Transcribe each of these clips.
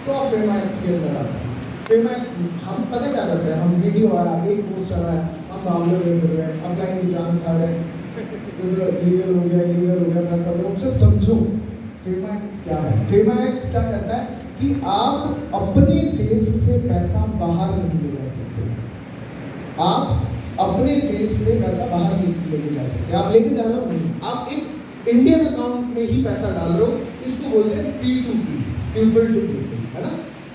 तो आप फेमैक के अंदर आते हैं। फेमैक हम पता क्या करते हैं, हम वीडियो आया, एक पोस्ट आ रहा है, हम मामले में कर रहे हैं, अपलाइन की जान खा रहे हैं, लीगल हो गया, इलीगल हो गया, पैसा हो गया। उससे समझो फेमैक क्या है। फेमैक क्या कहता है कि आप अपने देश से पैसा बाहर नहीं ले जा सकते, आप अपने देश से पैसा बाहर नहीं लेके जा सकते। आप लेके जा रहे हो नहीं, आप एक इंडियन अकाउंट में ही पैसा डाल रहे हो। इसको बोलते हैं P2P, पीपल टू पीपल, है ना।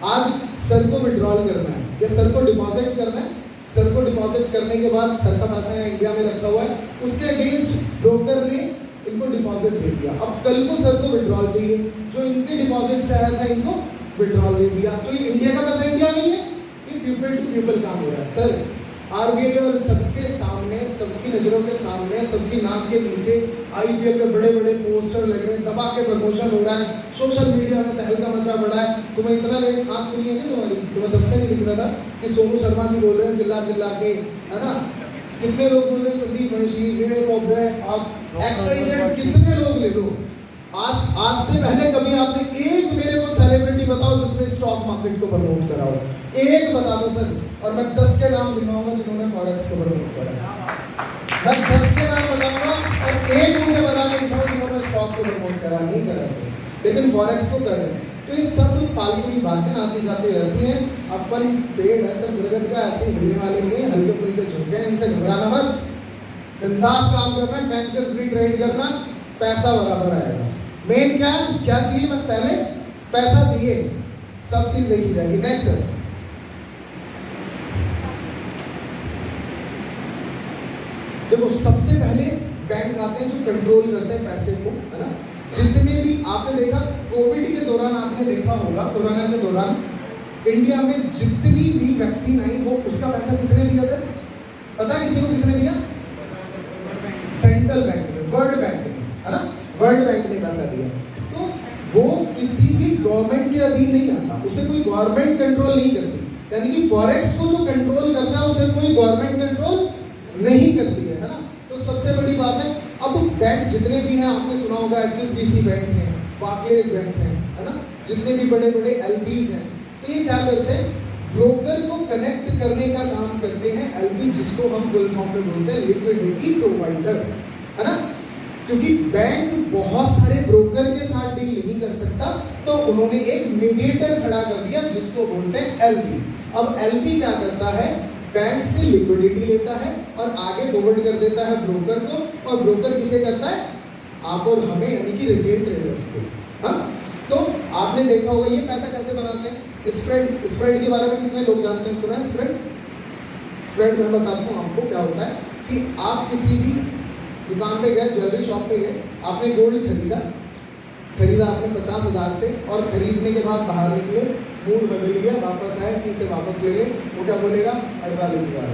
आज सर को विड्रॉल करना है या सर को डिपॉजिट करना है, सर को डिपॉजिट करने के बाद सर का पैसा यहाँ इंडिया में रखा हुआ है, उसके अगेंस्ट ब्रोकर ने इनको डिपॉजिट दे दिया। अब कल को सर को विड्रॉल चाहिए, जो इनके डिपॉजिट से आया था इनको विड्रॉल दे दिया, तो ये इंडिया का पैसा इंडिया नहीं है, ये पीपल टू पीपल काम हो रहा है। सर आरबीआई और सबके सामने, सबकी नज़रों के सामने, सबकी नाक के नीचे आईपीएल में बड़े बड़े पोस्टर लग रहे हैं, दबा के प्रमोशन हो रहा है, सोशल मीडिया में तहलका मचा पड़ा है। तुम्हें इतना लेट आँख खुली है क्या तुम्हारी? तुम्हें तब से नहीं दिख रहा था कि सोनू शर्मा जी बोल रहे हैं चिल्ला चिल्ला के, है ना। कितने लोग बोल रहे हैं, संदीप महर्षि, विवेक ओबराय, आप XYZ कितने लोग ले लो। आज से पहले कभी आपने एक मेरे को सेलिब्रिटी बताओ जिसने स्टॉक मार्केट को प्रमोट करा हो, एक बता दो सर, और मैं 10 के नाम गिनवाऊंगा जिन्होंने फॉरेक्स को प्रमोट करा। मैं 10 के नाम बताऊंगा और एक मुझे बता के दिखाओ जिन्होंने स्टॉक को प्रमोट करा। नहीं करा सर, लेकिन फॉरेक्स को कर रहे हैं। तो ये सब फालतू की बातें आती जाती रहती हैं। अपन पेड़ है सर, दुर्गत का ऐसे हिलने वाले नहीं है, हल्के फुल्के झुके हैं, इनसे घबराना मत, बिंदास काम करना, टेंशन फ्री ट्रेड करना, पैसा बराबर आएगा। मेन क्या है, क्या चाहिए? मैं पहले पैसा चाहिए, सब चीज देखी जाएगी। नेक्स्ट सर, देखो सबसे पहले बैंक आते हैं जो कंट्रोल करते हैं पैसे को, है ना। जितने भी आपने देखा कोविड के दौरान, आपने देखा होगा कोरोना के दौरान इंडिया में जितनी भी वैक्सीन आई वो उसका पैसा किसने दिया सर? पता है किसी को किसने दिया? सेंट्रल बैंक ने, वर्ल्ड बैंक ने, है ना, वर्ल्ड बैंक ने पैसा दिया। तो वो किसी भी गवर्नमेंट के अधीन नहीं आता, उसे कोई गवर्नमेंट कंट्रोल नहीं करती। यानी कि फॉरेक्स को जो कंट्रोल करता है उसे कोई गवर्नमेंट कंट्रोल नहीं करती है ना। तो सबसे बड़ी बात है, अब बैंक जितने भी हैं, आपने सुना होगा HSBC बैंक है, बार्कलेज बैंक है ना, जितने भी बड़े बड़े LPs हैं, तो ये क्या करते हैं? ब्रोकर को कनेक्ट करने का काम करते हैं LP, जिसको हम फुल फॉर्म में बोलते हैं लिक्विडिटी प्रोवाइडर, है ना। क्योंकि बैंक बहुत सारे ब्रोकर के साथ डील नहीं कर सकता, तो उन्होंने एक मीडिएटर खड़ा कर दिया जिसको बोलते हैं LP। अब LP क्या करता है? बैंक से लिक्विडिटी लेता है और आगे फॉरवर्ड कर देता है ब्रोकर को, और ब्रोकर किसे करता है? आप और हमें, यानी कि रिटेल ट्रेडर्स को। हाँ, तो आपने देखा होगा ये पैसा कैसे बनाते हैं? स्प्रेड, स्प्रेड के बारे में कितने लोग जानते हैं? सुना है स्प्रेड? स्प्रेड मैं बताता हूँ आपको क्या होता है कि आप किसी भी दुकान पे गए, ज्वेलरी शॉप पे गए, आपने गोल्ड खरीदा आपने 50,000 से, और खरीदने के बाद बाहर निकले, मूड बदल लिया, वापस आए कि इसे वापस ले ले, वो क्या बोलेगा? 48,000।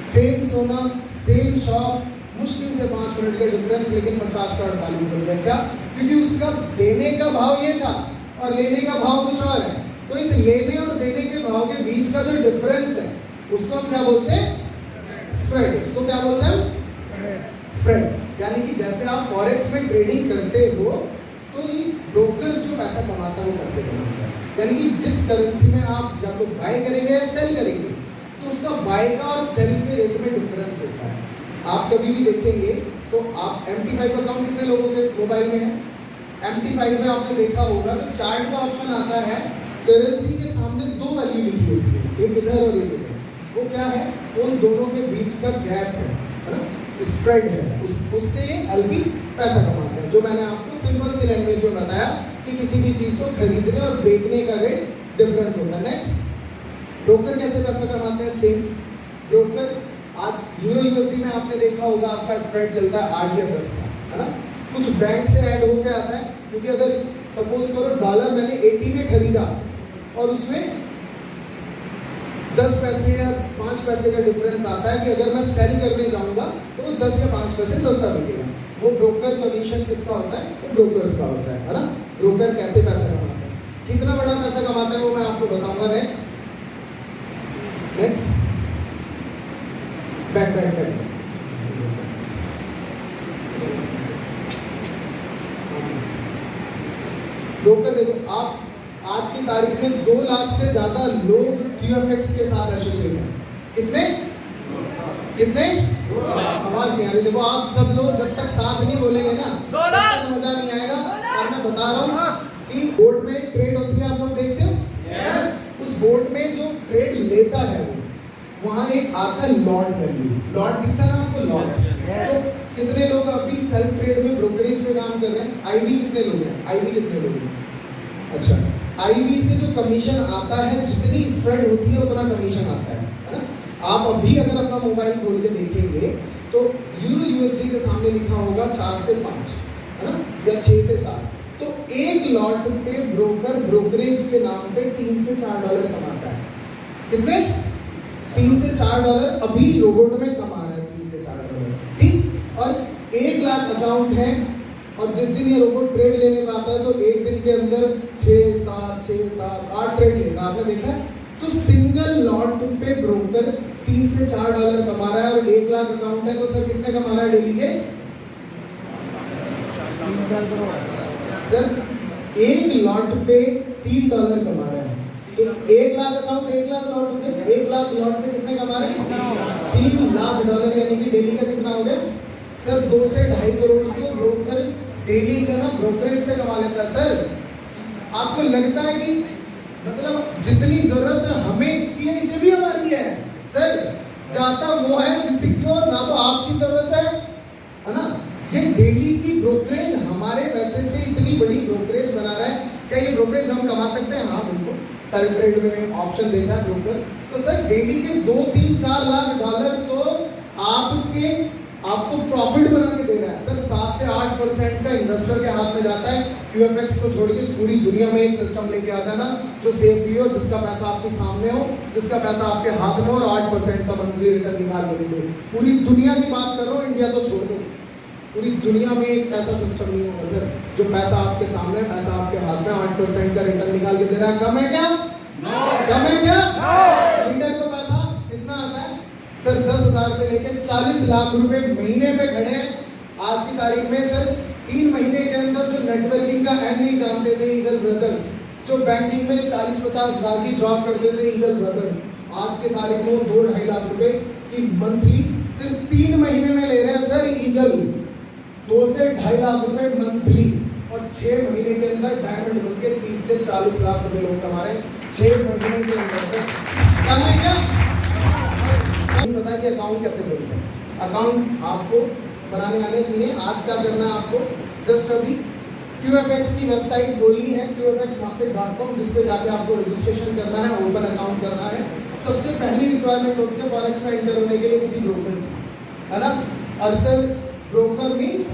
सेम सोना, सेम शॉप, मुश्किल से 5 मिनट का डिफरेंस, लेकिन 50 का 48 बन गया। क्या? क्योंकि उसका देने का भाव ये था और लेने का भाव कुछ और है। तो इस लेने और देने के भाव के बीच का जो डिफरेंस है उसको हम क्या बोलते हैं? स्प्रेड। उसको क्या बोलते हैं? स्प्रेड। यानी कि जैसे आप फॉरेक्स में ट्रेडिंग करते हो, तो ये ब्रोकर्स जो पैसा कमाता है वो कैसे कमाता है? यानी कि जिस करेंसी में आप या तो बाय करेंगे या सेल करेंगे, तो उसका बाय का और सेल के रेट में डिफरेंस होता है। आप कभी भी देखेंगे तो आप MT5 अकाउंट कितने लोगों के मोबाइल में है? MT5 में आपने देखा होगा जो चार्ट का ऑप्शन आता है, करेंसी के सामने 2 वैल्यू लिखी होती है, एक इधर और एक इधर। वो क्या है? उन दोनों के बीच का गैप है ना, स्प्रेड है, उससे LP पैसा कमाते हैं। जो मैंने आपको सिंपल सी लैंग्वेज में बताया कि किसी भी चीज़ को खरीदने और बेचने का रेट डिफरेंस होता है। नेक्स्ट, ब्रोकर कैसे पैसा कमाते हैं? सेम ब्रोकर, आज यूरो में आपने देखा होगा आपका स्प्रेड चलता है 8 या 10 का, है ना। कुछ बैंक से ऐड होकर आता है, क्योंकि अगर सपोज करो डॉलर मैंने 80 में खरीदा और उसमें 10 पैसे या 5 पैसे का डिफरेंस आता है कि अगर मैं सेल करने जाऊंगा तो वो 10 या 5 पैसे सस्ता बिकेगा। वो ब्रोकर कमीशन किसका होता है? वो ब्रोकर्स का होता है ना। ब्रोकर कैसे पैसा कमाता है, कितना बड़ा पैसा कमाता है वो मैं आपको बताऊंगा। नेक्स्ट बैक ब्रोकर देखो, आप आज की तारीख में 2 लाख से ज्यादा लोग QFX के साथ एसोसिएट हैं। कितने कितने? आवाज नहीं आ रही। देखो आप सब लोग जब तक साथ नहीं बोलेंगे ना तब तक मजा नहीं आएगा। और मैं बता रहा हूँ कि बोर्ड में ट्रेड होती है, आप लोग देखते हो? yes. उस बोर्ड में जो ट्रेड लेता है वो वहाँ एक आता है लॉट वैल्यू। लॉट दिखता है ना आपको? लॉट। तो कितने लोग अभी सेल्फ ट्रेड में ब्रोकरेज में काम कर रहे हैं? आईबी कितने लोग हैं? आईबी कितने लोग हैं? अच्छा, आईबी से जो कमीशन आता है, जितनी स्प्रेड होती है उतना कमीशन आता है ना? आप अभी अगर अपना मोबाइल खोल के देखेंगे तो यूरो यूएसडी के सामने लिखा होगा 4 से 5, है ना, या 6 से 7। तो एक लॉट पे ब्रोकर ब्रोकरेज के नाम पे $3 से $4 कमाता है। कितने? $3 से $4 अभी रोबोट में कमा रहा है, $3 से $4। ठीक। और 1 लाख अकाउंट है और जिस दिन ये रोबोट ट्रेड लेने में आता है तो एक दिन के अंदर 6, 7, 8 ट्रेड लेता है। आपने देखा है? तो सिंगल लॉट पे ब्रोकर $3 से $4 कमा रहा है और 1 लाख अकाउंट है तो सर कितने कमा रहा है डेली के? सर 1 लॉट पे $3 कमा रहा है। तो 1 लाख अकाउंट, 1 लाख लॉट पे, 1 लाख लॉट पे कितने कमा रहे हैं? $3 लाख, यानी कि डेली का कितना हो गया सर? 2 से 2.5 करोड़ तो ब्रोकर डेली का ना ब्रोकरेज से कमा लेता है। सर आपको लगता है कि मतलब जितनी जरूरत हमें इसकी है इसे भी हमारी है? सर जाता वो है जिसको ना तो आपकी जरूरत है ना? ये डेली की ब्रोकरेज हमारे पैसे से इतनी बड़ी ब्रोकरेज बना रहा है। क्या ये ब्रोकरेज हम कमा सकते हैं? हाँ बिल्कुल। सेल्फ ट्रेड में ऑप्शन देता है ब्रोकर। तो सर डेली के 2, 3, 4 लाख डॉलर तो आपको प्रॉफिट बना के दे रहा है। सर 7 से 8% का इन्वेस्टर के हाथ में जाता है। QFX को छोड़ के पूरी दुनिया में एक सिस्टम लेके आ जाना जो सेफली हो, जिसका पैसा आपके सामने हो, जिसका पैसा आपके हाथ में हो और 8% का मंथली रिटर्न निकाल के दे दे। पूरी दुनिया की बात कर रहा हूँ, इंडिया तो छोड़ दो। पूरी दुनिया में एक ऐसा सिस्टम नहीं होगा सर जो पैसा आपके सामने, पैसा आपके हाथ में 8% का रिटर्न निकाल के दे रहा है। कम है क्या? कम है क्या? लीडर को पैसा कितना आता है सर? 10,000 से लेकर 40 लाख रुपए महीने पे खड़े हैं आज की तारीख में। सर 3 महीने के अंदर जो नेटवर्किंग का एंड नहीं जानते थे ईगल ब्रदर्स, जो बैंकिंग में 40-50 हजार की जॉब करते थे ईगल ब्रदर्स, आज के तारीख में 2-2.5 लाख रुपए की मंथली सिर्फ 3 महीने में ले रहे हैं सर ईगल। 2 से 2.5 लाख रुपए मंथली और 6 महीने के अंदर डायमंड बन के 30 से 40 लाख रुपए लोग कमा रहे हैं 6 महीने के अंदर। सर कम है क्या? पता है कि अकाउंट कैसे बनता है? अकाउंट आपको बनाने आने चाहिए। आज क्या करना है आपको? जस्ट अभी QFX की वेबसाइट खोलनी है, qfxmarket.com, जिस पे जाके आपको रजिस्ट्रेशन करना है, ओपन अकाउंट करना है। सबसे पहली रिक्वायरमेंट होती है फॉरेक्स में एंटर होने के लिए किसी ब्रोकर की, है ना? असल ब्रोकर मीन्स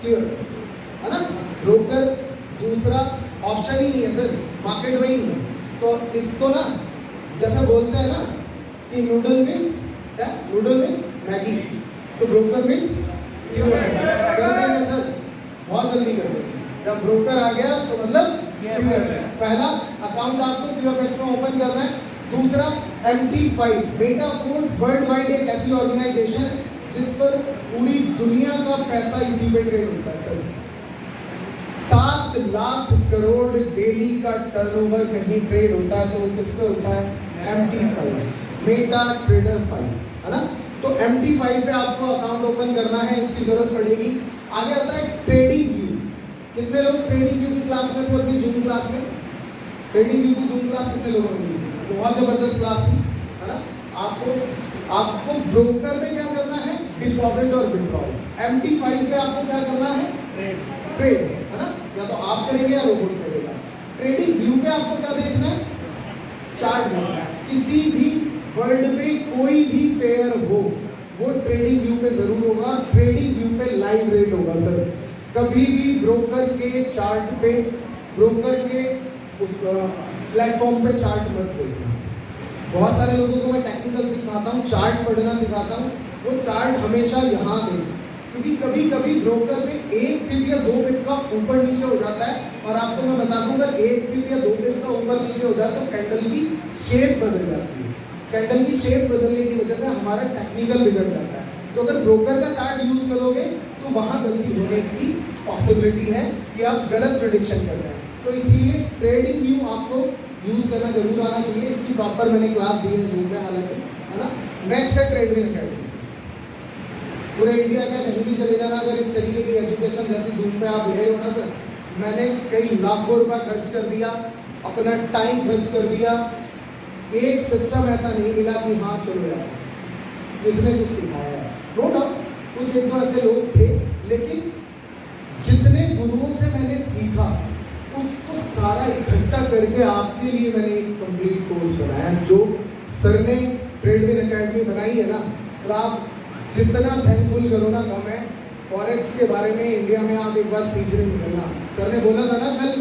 QFX, है ना? ब्रोकर दूसरा ऑप्शन ही नहीं है सर, मार्केट में ही नहीं है। तो इसको ना जैसे बोलते हैं ना कि नूडल मीन्स क्या? नूडल मीन्स मैगी, तो ब्रोकर मीन्स QFX। कर देंगे सर, बहुत जल्दी कर देंगे। जब ब्रोकर आ गया तो मतलब QFX। पहला अकाउंट आपको QFX में ओपन करना है। दूसरा MT5 Meta foods world wide, एक ऐसी ऑर्गेनाइजेशन जिस पर पूरी दुनिया का पैसा इसी पे ट्रेड होता है सर। 7 लाख करोड़ डेली का टर्नओवर कहीं ट्रेड होता है तो वो किस पे होता है? MT5, मेटा ट्रेडर 5, है ना? तो MT5 पे आपको अकाउंट ओपन करना है, इसकी जरूरत पड़ेगी। आगे आता है ट्रेडिंग व्यू। कितने लोग ट्रेडिंग व्यू की क्लास में थे अपनी जूम क्लास में? ट्रेडिंग व्यू की जूम क्लास कितने लोगों ने ली? बहुत जबरदस्त क्लास थी, है ना? आपको ब्रोकर में क्या करना है? डिपॉजिट और विड्रॉल। MT5 पे आपको क्या करना है? ट्रेड, है ना? या तो आप करेंगे या रोबोट करेगा। ट्रेडिंग व्यू पे आपको क्या देखना है? चार्ट देखना है। किसी भी वर्ल्ड में कोई भी पेयर हो वो ट्रेडिंग व्यू पे जरूर होगा और ट्रेडिंग व्यू पे लाइव रेट होगा सर। कभी भी ब्रोकर के चार्ट पे, ब्रोकर के उस प्लेटफॉर्म पे चार्ट मत देखना। बहुत सारे लोगों को मैं टेक्निकल सिखाता हूँ, चार्ट पढ़ना सिखाता हूँ, वो चार्ट हमेशा यहाँ दें, क्योंकि कभी कभी ब्रोकर में 1 पिप या 2 पिप का ऊपर नीचे हो जाता है। और आपको मैं बता दूं, अगर 1 पिप या 2 पिप का ऊपर नीचे हो जाए तो कैंडल की शेप बदल जाती है। कैंडल की शेप बदलने की वजह से हमारा टेक्निकल बिगड़ जाता है। तो अगर ब्रोकर का चार्ट यूज करोगे तो वहाँ गलती होने की पॉसिबिलिटी है कि आप गलत प्रेडिक्शन कर रहे हैं। तो इसीलिए ट्रेडिंग व्यू आपको यूज़ करना जरूर आना चाहिए। इसकी प्रॉपर मैंने क्लास दी है जूम में, हालांकि है ना। नेक्स्ट है ट्रेडविन अकेडमी से। पूरे इंडिया का कहीं भी चले जाना, अगर इस तरीके की एजुकेशन जैसे जूम पे आप ले रहे हो ना सर, मैंने कई लाखों रुपया खर्च कर दिया, अपना टाइम खर्च कर दिया, एक सिस्टम ऐसा नहीं मिला कि हाँ चलो यार इसने कुछ सिखाया है। नो डाउट कुछ एक दो ऐसे लोग थे, लेकिन जितने गुरुओं से मैंने सीखा उसको सारा इकट्ठा करके आपके लिए मैंने एक कंप्लीट कोर्स बनाया, जो सर ने ट्रेडविन अकेडमी बनाई है ना। तो आप जितना थैंकफुल करो ना कम है। फॉरेक्स के बारे में इंडिया में आप एक बार सीखने निकलना। सर ने बोला था ना कल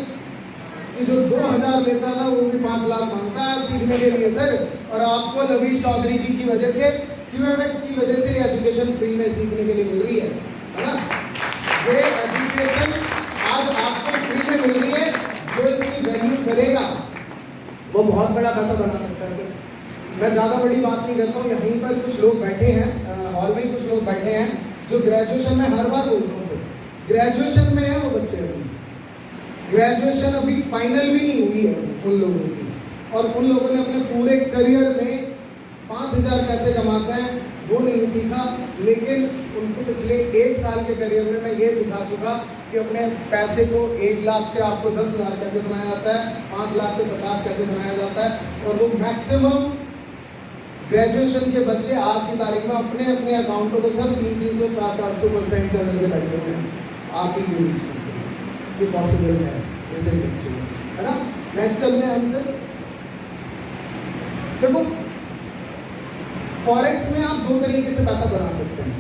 कि जो 2000 लेता था वो भी 5 लाख मांगता है सीखने के लिए सर, और आपको लवीश चौधरी जी की वजह से, QFX की वजह से एजुकेशन फ्री में सीखने के लिए मिल रही है ना। ये एजुकेशन आज आपको फ्री में मिल रही है, जो इसकी वैल्यू करेगा वो बहुत बड़ा पैसा बना सकता है सर। मैं ज़्यादा बड़ी बात नहीं करता हूँ। यहीं पर कुछ लोग बैठे हैं, हॉल में कुछ लोग बैठे हैं जो ग्रेजुएशन में, हर बार बोलता हूँ सर, ग्रेजुएशन में है वो बच्चे, अभी ग्रेजुएशन अभी फाइनल भी नहीं हुई है उन लोगों की, और उन लोगों ने अपने पूरे करियर में 5000 कैसे कमाते हैं वो नहीं सीखा। लेकिन उनको पिछले 1 साल के करियर में मैं ये सिखा चुका कि अपने पैसे को 1 लाख से आपको 10,000 कैसे बनाया जाता है, 5 लाख से 50 कैसे बनाया जाता है। और वो मैक्सिमम ग्रेजुएशन के बच्चे आज की तारीख में अपने अपने अकाउंटों को सब 300-400% करके बैठे हुए हैं। आप ही ये पॉसिबल है इस इंडस्ट्री में, है ना। नेक्स्ट चलते हैं हम सर। देखो फॉरेक्स में आप 2 तरीके से पैसा बना सकते हैं।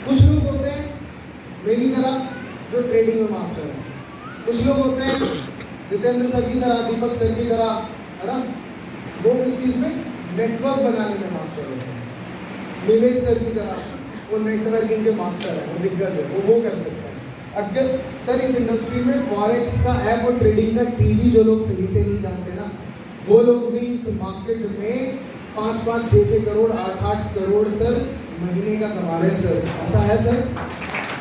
कुछ लोग होते हैं मेरी तरह जो ट्रेडिंग में मास्टर है, कुछ लोग होते हैं जितेंद्र सर की तरह, दीपक सर की तरह, है ना, वो किस चीज़ में, नेटवर्क बनाने में मास्टर होते हैं। नीलेश सर की तरह वो नेटवर्किंग के मास्टर है, वो दिग्गज है, वो कर सकते हैं। अगर सर इस इंडस्ट्री में फॉरेक्स का ऐप और ट्रेडिंग का टीवी जो लोग सही से नहीं जानते ना, वो लोग भी इस मार्केट में 5-5, 6-6 करोड़, 8-8 करोड़ सर महीने का कमा रहे हैं सर। ऐसा है सर।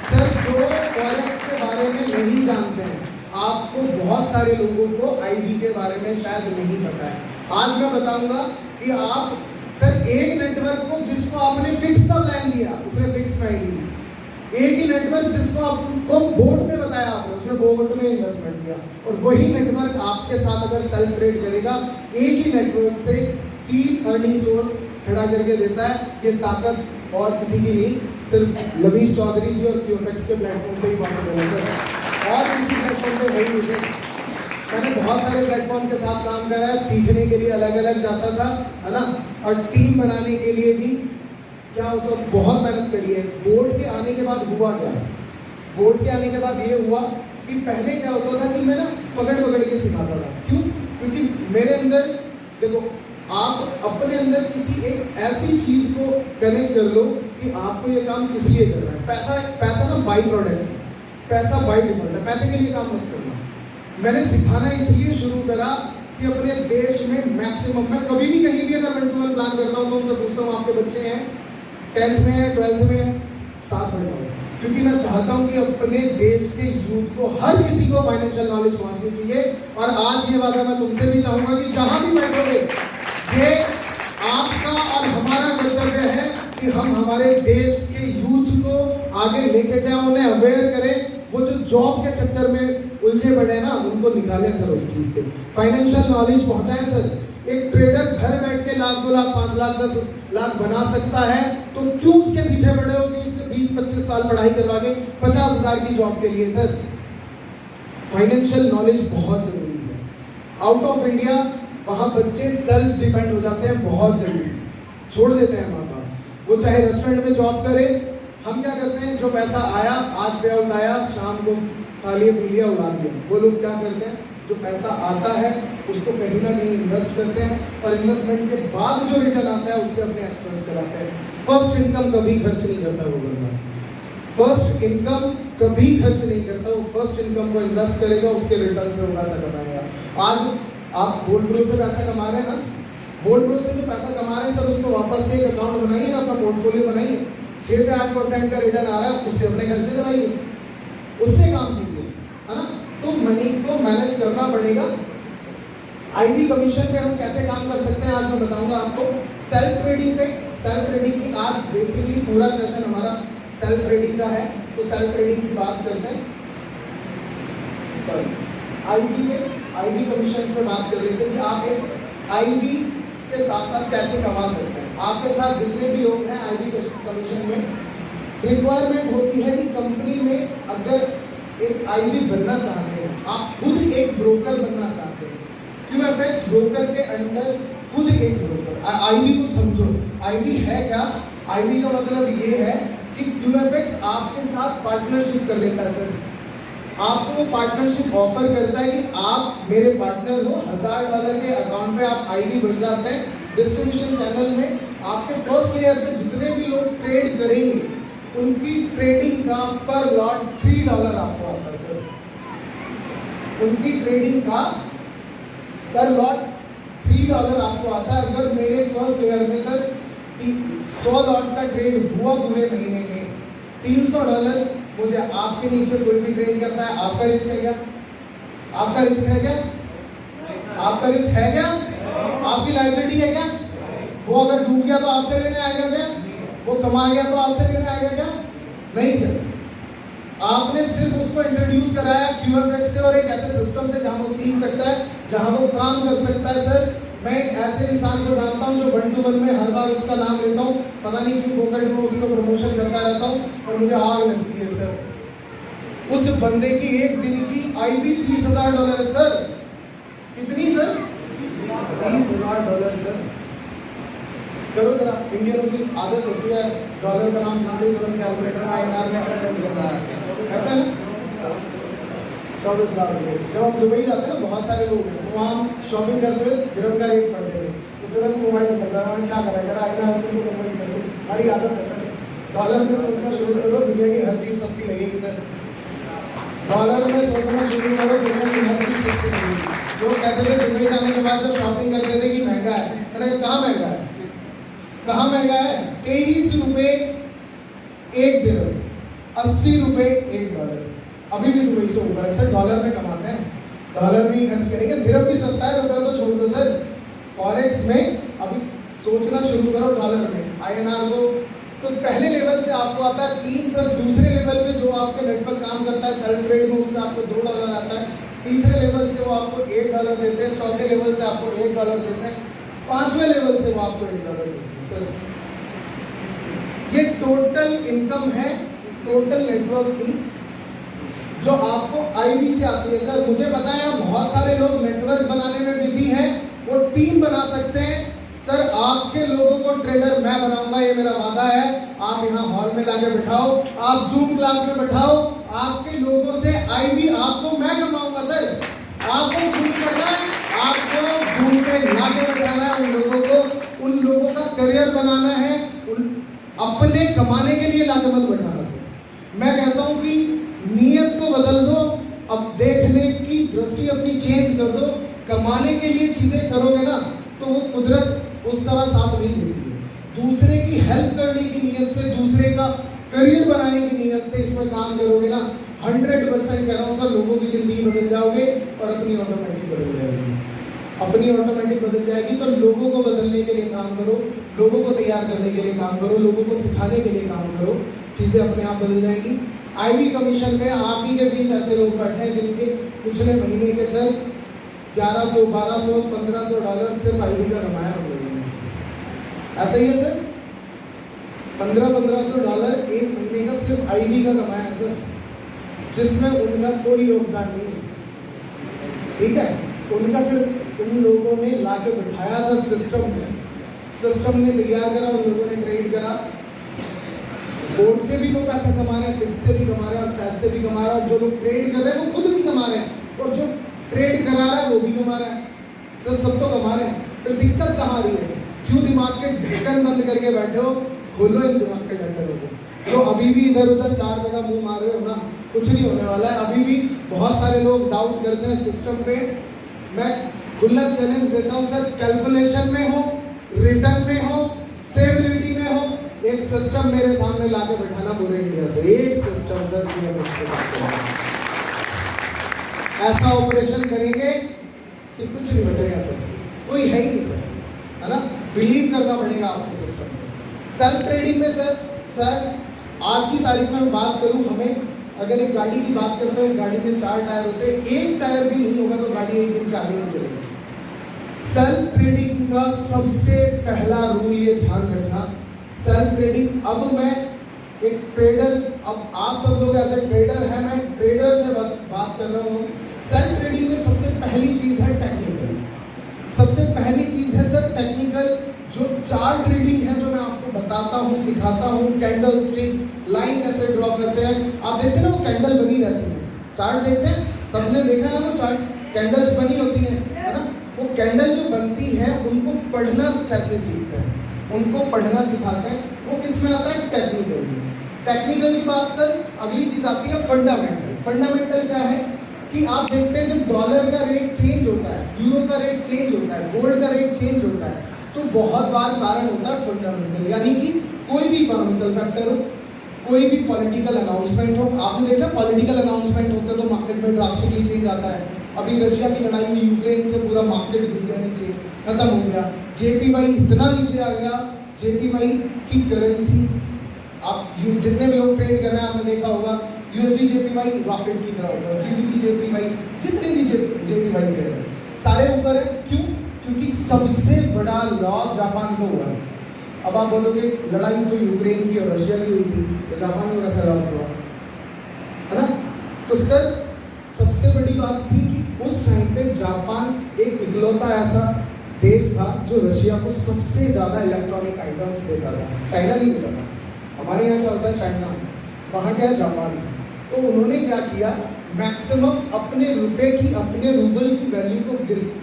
सर जो फॉरेक्स के बारे में नहीं जानते हैं, आपको बहुत सारे लोगों को आईबी के बारे में शायद नहीं पता है। आज मैं बताऊंगा कि आप सर एक नेटवर्क को जिसको आपने फिक्स का प्लान दिया उसने फिक्स में आईडी दी, एक ही नेटवर्क जिसको आपको बोर्ड में बताया आपने उसने बोर्ड में इन्वेस्टमेंट किया, और वही नेटवर्क आपके साथ अगर सेल्फ ट्रेड करेगा, एक ही नेटवर्क से 3 अर्निंग सोर्स खड़ा करके देता है। ये ताकत और किसी की नहीं, सिर्फ लवीश चौधरी जी और QFX के प्लेटफॉर्म पे ही पॉसिबल है सर। और किसी प्लेटफॉर्म पे नहीं मुझे, मैंने बहुत सारे प्लेटफॉर्म के साथ काम करा है, सीखने के लिए अलग अलग जाता था, है ना, और टीम बनाने के लिए भी क्या होता, बहुत मेहनत करी है। बोर्ड के आने के बाद हुआ क्या, बोर्ड के आने के बाद ये हुआ कि पहले क्या होता था कि मैं ना पकड़ के सिखाता था। क्यों? क्योंकि मेरे अंदर देखो, आप अपने अंदर किसी एक ऐसी चीज़ को कनेक्ट कर लो कि आपको ये काम किस लिए करना है। पैसा ना बाई प्रोडक्ट, पैसा बाई डिफॉल्ट है, पैसे के लिए काम मत करना। मैंने सिखाना इसलिए शुरू करा कि अपने देश में मैक्सिमम, मैं कभी भी कहीं भी अगर 1 to 1 प्लान करता हूँ तो उनसे पूछता हूँ आपके बच्चे हैं 10th में है, 12th में, साथ बैठा हूँ, क्योंकि मैं चाहता हूँ कि अपने देश के यूथ को, हर किसी को फाइनेंशियल नॉलेज पहुँचनी चाहिए। और आज ये वादा मैं तुमसे भी चाहूँगा कि जहाँ भी बैठोगे, ये आपका और हमारा कर्तव्य है कि हम हमारे देश के यूथ को आगे लेके जाएं, उन्हें अवेयर करें। वो जो जॉब के चक्कर में उलझे पड़े ना, उनको निकालें सर उस चीज़ से, फाइनेंशियल नॉलेज पहुंचाएं सर। एक ट्रेडर घर बैठ के 1 लाख, 2 लाख, 5 लाख, 10 लाख बना सकता है, तो क्यों उसके पीछे पड़े हो कि उससे 20-25 साल पढ़ाई करवा के 50,000 की जॉब के लिए। सर फाइनेंशियल नॉलेज बहुत जरूरी है। आउट ऑफ इंडिया वहाँ बच्चे सेल्फ डिपेंड हो जाते हैं, बहुत जल्दी छोड़ देते हैं माँ बाप। वो चाहे रेस्टोरेंट में जॉब करे, हम क्या करते हैं, जो पैसा आया, आज पे आउट आया, शाम को खा लिया, पी लिया, उड़ा दिया। वो लोग क्या करते हैं, जो पैसा आता है उसको कहीं ना कहीं इन्वेस्ट करते हैं, और इन्वेस्टमेंट के बाद जो रिटर्न आता है उससे अपने एक्सपेंस चलाते हैं। फर्स्ट इनकम कभी खर्च नहीं करता वो बंदा, फर्स्ट इनकम कभी खर्च नहीं करता। वो फर्स्ट इनकम को इन्वेस्ट करेगा, उसके रिटर्न से वो पैसा कमाएगा। आज आप गोल्ड ग्रो से पैसा कमा रहे हैं ना, गोल्ड ग्रो से जो पैसा कमा रहे हैं सर, उसको वापस से एक अकाउंट बनाइए ना, अपना पोर्टफोलियो बनाइए, 6 से 8% का रिटर्न आ रहा है, उससे अपने खर्चे कराइए, उससे काम कीजिए, है ना। तो मनी को मैनेज करना पड़ेगा। आईबी कमीशन पे हम कैसे काम कर सकते हैं आज मैं बताऊंगा आपको। सेल्फ ट्रेडिंग पे, सेल्फ ट्रेडिंग की आज बेसिकली पूरा सेशन हमारा सेल्फ ट्रेडिंग का है, तो सेल्फ ट्रेडिंग की बात करते हैं। सॉरी, आईबी कमीशन पे बात कर लेते हैं कि आप एक आईबी के साथ साथ कैसे कमा सकते हैं। आपके साथ जितने भी लोग हैं आईबी कमीशन में, रिक्वायरमेंट होती है कि कंपनी में अगर एक आईबी बनना चाहते हैं, आप खुद एक ब्रोकर बनना चाहते हैं, QFX ब्रोकर के अंडर खुद एक ब्रोकर। आईबी को समझो, आईबी है क्या? आईबी का मतलब ये है कि QFX आपके साथ पार्टनरशिप कर लेता है सर। आपको पार्टनरशिप ऑफर करता है कि आप मेरे पार्टनर हो, $1000 के अकाउंट पे आप आईबी बन जाते हैं। डिस्ट्रीब्यूशन चैनल में आपके फर्स्ट लेयर पे जितने भी लोग ट्रेड करेंगे उनकी ट्रेडिंग का पर लॉट $3 आपको आता है सर। उनकी ट्रेडिंग का पर लॉट $3 आपको आता है। अगर मेरे फर्स्ट लेयर में सर 100 लॉट का ट्रेड हुआ पूरे महीने में, $300 मुझे आपके नीचे कोई भी ट्रेड करता है, आपका रिस्क है क्या? आपका रिस्क है क्या? आपका रिस्क है क्या? आपकी लायबिलिटी है क्या? वो अगर डूब गया तो आपसे लेने आएगा क्या? वो कमा गया तो आपसे लेने आएगा क्या? नहीं सर। आपने सिर्फ उसको इंट्रोड्यूस कराया QFX से और एक ऐसे सिस्टम से जहां वो सीख सकता है, जहां वो काम कर सकता है। सर मैं एक ऐसे इंसान को जानता हूं जो 1 to 1 में हर बार उसका नाम लेता हूं, पता नहीं क्यों फोकट में उसको प्रमोशन करता रहता हूं और मुझे आग लगती है सर। उस बंदे की एक दिन की आईबी $30,000 है सर। कितनी सर? $30,000 सर। करो जरा, इंडियनों की आदत होती है डॉलर का नाम सुनते ही तुरंत कैलकुलेटर में INR में कन्वर्ट करना है, करते हैं ना? 24 लाख रुपये। जब हम दुबई जाते हैं ना, बहुत सारे लोग वहाँ शॉपिंग करते हुए दिरहम का रेट पढ़ते थे, तो तुरंत मोबाइल निकल रहा है, क्या करें अगर INR को कन्वर्ट करते। हमारी आदत है सर, डॉलर में सोचना शुरू करो, दुनिया की हर चीज़ सस्ती लगेगी सर। डॉलर में सोचना शुरू करो, दुनिया की हर चीज़ सस्ती लगेगी। लोग कहते थे दुबई जाने के बाद जब शॉपिंग करते थे कि महंगा है, मैंने कहा कहाँ महंगा है? कहाँ महंगा है? ₹23 1 दिरहम, ₹80 1 डॉलर। अभी भी दुबई से ऊपर है सर। डॉलर में कमाते हैं, डॉलर में ही खर्च करेंगे। दिरहम भी सस्ता है, रुपये तो छोड़ दो सर। फॉरेक्स में अभी सोचना शुरू करो डॉलर में, INR को। तो पहले लेवल से आपको आता है 3 सर। दूसरे लेवल पे जो आपके नेटवर्क काम करता है सेल्फ ट्रेड में, उससे आपको $2 आता है। तीसरे लेवल से वो आपको $1 देते हैं। चौथे लेवल से आपको $1 देते हैं। 5वें लेवल से वो आपको $1 देते हैं सर। ये टोटल इनकम है, टोटल नेटवर्क की, जो आपको आईबी से आती है सर। मुझे पता है आप बहुत सारे लोग नेटवर्क बनाने में बिजी हैं, वो टीम बना सकते हैं सर। आपके लोगों को ट्रेडर मैं बनाऊंगा, ये मेरा वादा है। आप यहाँ हॉल में लाके बिठाओ, आप जूम क्लास में बिठाओ, आपके लोगों से आईबी आपको मैं कमाऊंगा सर। आपको जूम करना है, आपको जूम पे लाके बिठाना है उन लोगों को, उन लोगों का करियर बनाना है, उन अपने कमाने के लिए लाके मत बिठाना सर। मैं कहता हूँ कि नीयत को बदल दो, अब देखने की दृष्टि अपनी चेंज कर दो। कमाने के लिए चीज़ें करोगे ना तो वो कुदरत उस तरह साथ नहीं देती है। दूसरे की हेल्प करने की नीयत से, दूसरे का करियर बनाने की नीयत से इसमें काम करोगे ना, 100% कह रहा हूँ सर, लोगों की ज़िंदगी बदल जाओगे और अपनी ऑटोमेटिक बदल जाएगी। अपनी ऑटोमेटिक बदल जाएगी। तो लोगों को बदलने के लिए काम करो, लोगों को तैयार करने के लिए काम करो, लोगों को सिखाने के लिए काम करो, चीज़ें अपने आप बदल जाएगी। आईबी कमीशन में आप ही के बीच ऐसे लोग बैठे हैं जिनके पिछले महीने के सर $1100, $1200, $1500 सिर्फ आईबी का कमाया हम लोगों ने। ऐसा ही है सर, $1500 एक महीने का सिर्फ आईबी का कमाया है सर, जिसमें उनका कोई योगदान नहीं है। ठीक है, उनका सिर्फ उन लोगों ने लाके बिठाया था सिस्टम में, सिस्टम ने तैयार करा, उन लोगों ने ट्रेड करा। बोर्ड से भी वो पैसा कमा रहे हैं, फिक्स से भी कमा रहे हैं और सैल से भी कमा रहे हैं। और जो लोग ट्रेड कर रहे हैं वो खुद भी कमा रहे हैं, और जो ट्रेड करा रहा है वो भी कमा रहा है सर, सब तो कमा रहे हैं। फिर दिक्कत कहाँ आ रही है? क्यों दिमाग के ढक्कन बंद करके बैठे हो? खोलो इन दिमाग के ढक्कनों को। जो अभी भी इधर उधर 4 जगह मुंह मार रहे हो ना, कुछ नहीं होने वाला है। अभी भी बहुत सारे लोग डाउट करते हैं सिस्टम पे। मैं खुला चैलेंज देता हूँ सर, कैलकुलेशन में हो, रिटर्न में हो, स्टेबिलिटी में हो, एक सिस्टम मेरे सामने लाके बैठाना पूरे इंडिया से, एक सिस्टम सर। पूरे इंडिया से। 1 ऐसा ऑपरेशन करेंगे कि कुछ नहीं बचेगा सर, कोई है ही नहीं सर, है ना। बिलीव करना पड़ेगा आपको सिस्टम में। सेल्फ ट्रेडिंग में सर आज की तारीख में मैं बात करूं, हमें अगर एक गाड़ी की बात करते हैं, गाड़ी में 4 टायर होते हैं, एक टायर भी नहीं होगा तो गाड़ी एक दिन चालू नहीं चलेगी। सेल्फ ट्रेडिंग का सबसे पहला रूल ये ध्यान रखना, सेल्फ ट्रेडिंग, अब मैं एक ट्रेडर, अब आप सब लोग ऐसे ट्रेडर हैं, मैं ट्रेडर से बात कर रहा हूँ। सेल्फ ट्रेडिंग में सबसे पहली चीज़ है टेक्निकल, सबसे पहली चीज़ है सर टेक्निकल। जो चार्ट ट्रेडिंग है, जो मैं आपको बताता हूँ, सिखाता हूँ, कैंडल स्टिक लाइन कैसे ड्रॉ करते हैं, आप देखते हैं ना वो कैंडल बनी रहती है, चार्ट देखते हैं, सबने देखा ना वो चार्ट, कैंडल्स बनी होती है ना। वो कैंडल जो बनती है उनको पढ़ना कैसे सीखते हैं, उनको पढ़ना सिखाते हैं, वो किस में आता है, टेक्निकल में। टेक्निकल की बात सर अगली चीज़ आती है फंडामेंटल। फंडामेंटल क्या है कि आप देखते हैं जब डॉलर का रेट चेंज होता है, यूरो का रेट चेंज होता है, गोल्ड का रेट चेंज होता है, तो बहुत बार कारण होता है फंडामेंटल, यानी कि कोई भी इकोनॉमिकल फैक्टर हो, कोई भी पॉलिटिकल अनाउंसमेंट हो। आपने देखा पॉलिटिकल अनाउंसमेंट होते तो मार्केट में ड्रास्टिकली चेंज आता है। अभी रशिया की लड़ाई हुई यूक्रेन से, पूरा मार्केट घुस गया नीचे, खत्म हो गया, JPY इतना नीचे आ गया, JPY की करेंसी, आप जितने भी लोग ट्रेड कर रहे हैं आपने देखा होगा, USD JPY रॉकेट की तरह होगा, GBP JPY, जितने भी JPY पे है सारे ऊपर है। क्यों? क्योंकि सबसे बड़ा लॉस जापान को हुआ। अब आप बोलोगे लड़ाई तो यूक्रेन की और रशिया की हुई थी, तो जापान को कैसा लॉस हुआ, है ना। तो सर सबसे बड़ी बात थी कि उस टाइम पे जापान एक इकलौता ऐसा देश था जो रशिया को सबसे ज़्यादा इलेक्ट्रॉनिक आइटम्स देता था, चाइना नहीं देता था। हमारे यहाँ क्या होता है, चाइना, वहाँ क्या है, जापान। तो उन्होंने क्या किया, मैक्सिमम अपने रुपए की, अपने रूबल की वैल्यू को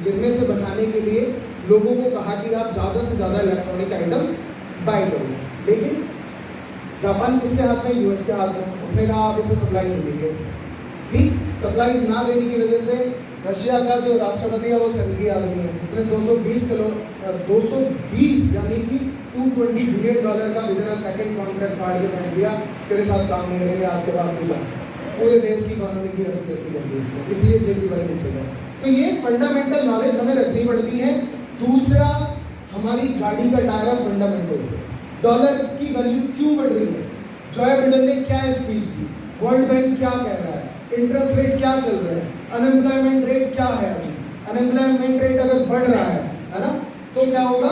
गिरने से बचाने के लिए लोगों को कहा कि आप ज़्यादा से ज़्यादा इलेक्ट्रॉनिक आइटम बाय करो। लेकिन जापान किसके हाथ में, US के हाथ में। उसने कहा आप इसे सप्लाई नहीं देंगे, ठीक। सप्लाई ना देने की वजह से रशिया का जो राष्ट्रपति है वो संघीय आदमी है, उसने 220 यानी कि $220 बिलियन का विदिन अ सेकंड कॉन्ट्रैक्ट काट के फेंक दिया, तेरे साथ काम नहीं करेंगे आज के बाद तू जा। पूरे देश की इकोनॉमी की रसी कर दी उसने, इसलिए JPY नीचे गया। तो ये फंडामेंटल नॉलेज हमें रखनी पड़ती है। दूसरा, हमारी गाड़ी का टायर है फंडामेंटल से। डॉलर की वैल्यू क्यों बढ़ रही है, जॉय बिडेन ने क्या स्पीच दी, वर्ल्ड बैंक क्या कह रहा है, इंटरेस्ट रेट क्या चल रहा है, अनएम्प्लॉयमेंट रेट क्या है। अभी अनएम्प्लॉयमेंट रेट अगर बढ़ रहा है ना, तो क्या होगा,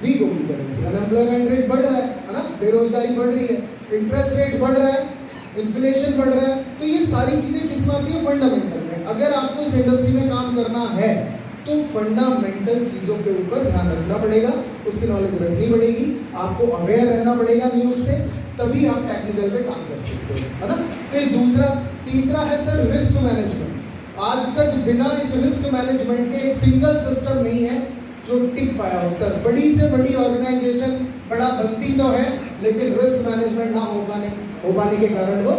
वीक होगी करेंसी। अनएम्प्लॉयमेंट रेट बढ़ रहा है ना, बेरोजगारी बढ़ रही है, इंटरेस्ट रेट बढ़ रहा है, इन्फ्लेशन बढ़ रहा है। तो ये सारी चीज़ें किस में आती है, फंडामेंटल में। अगर आपको इस इंडस्ट्री में काम करना है तो फंडामेंटल चीज़ों के ऊपर ध्यान रखना पड़ेगा, उसकी नॉलेज रखनी पड़ेगी, आपको अवेयर रहना पड़ेगा न्यूज़ से, तभी आप टेक्निकल पे काम कर सकते हो, है ना। तो ये दूसरा। तीसरा है सर रिस्क मैनेजमेंट। आज तक बिना इस रिस्क मैनेजमेंट के एक सिंगल सिस्टम नहीं है जो टिक पाया हो सर। बड़ी से बड़ी ऑर्गेनाइजेशन बड़ा बनती तो है, लेकिन रिस्क मैनेजमेंट ना हो पाने के कारण वो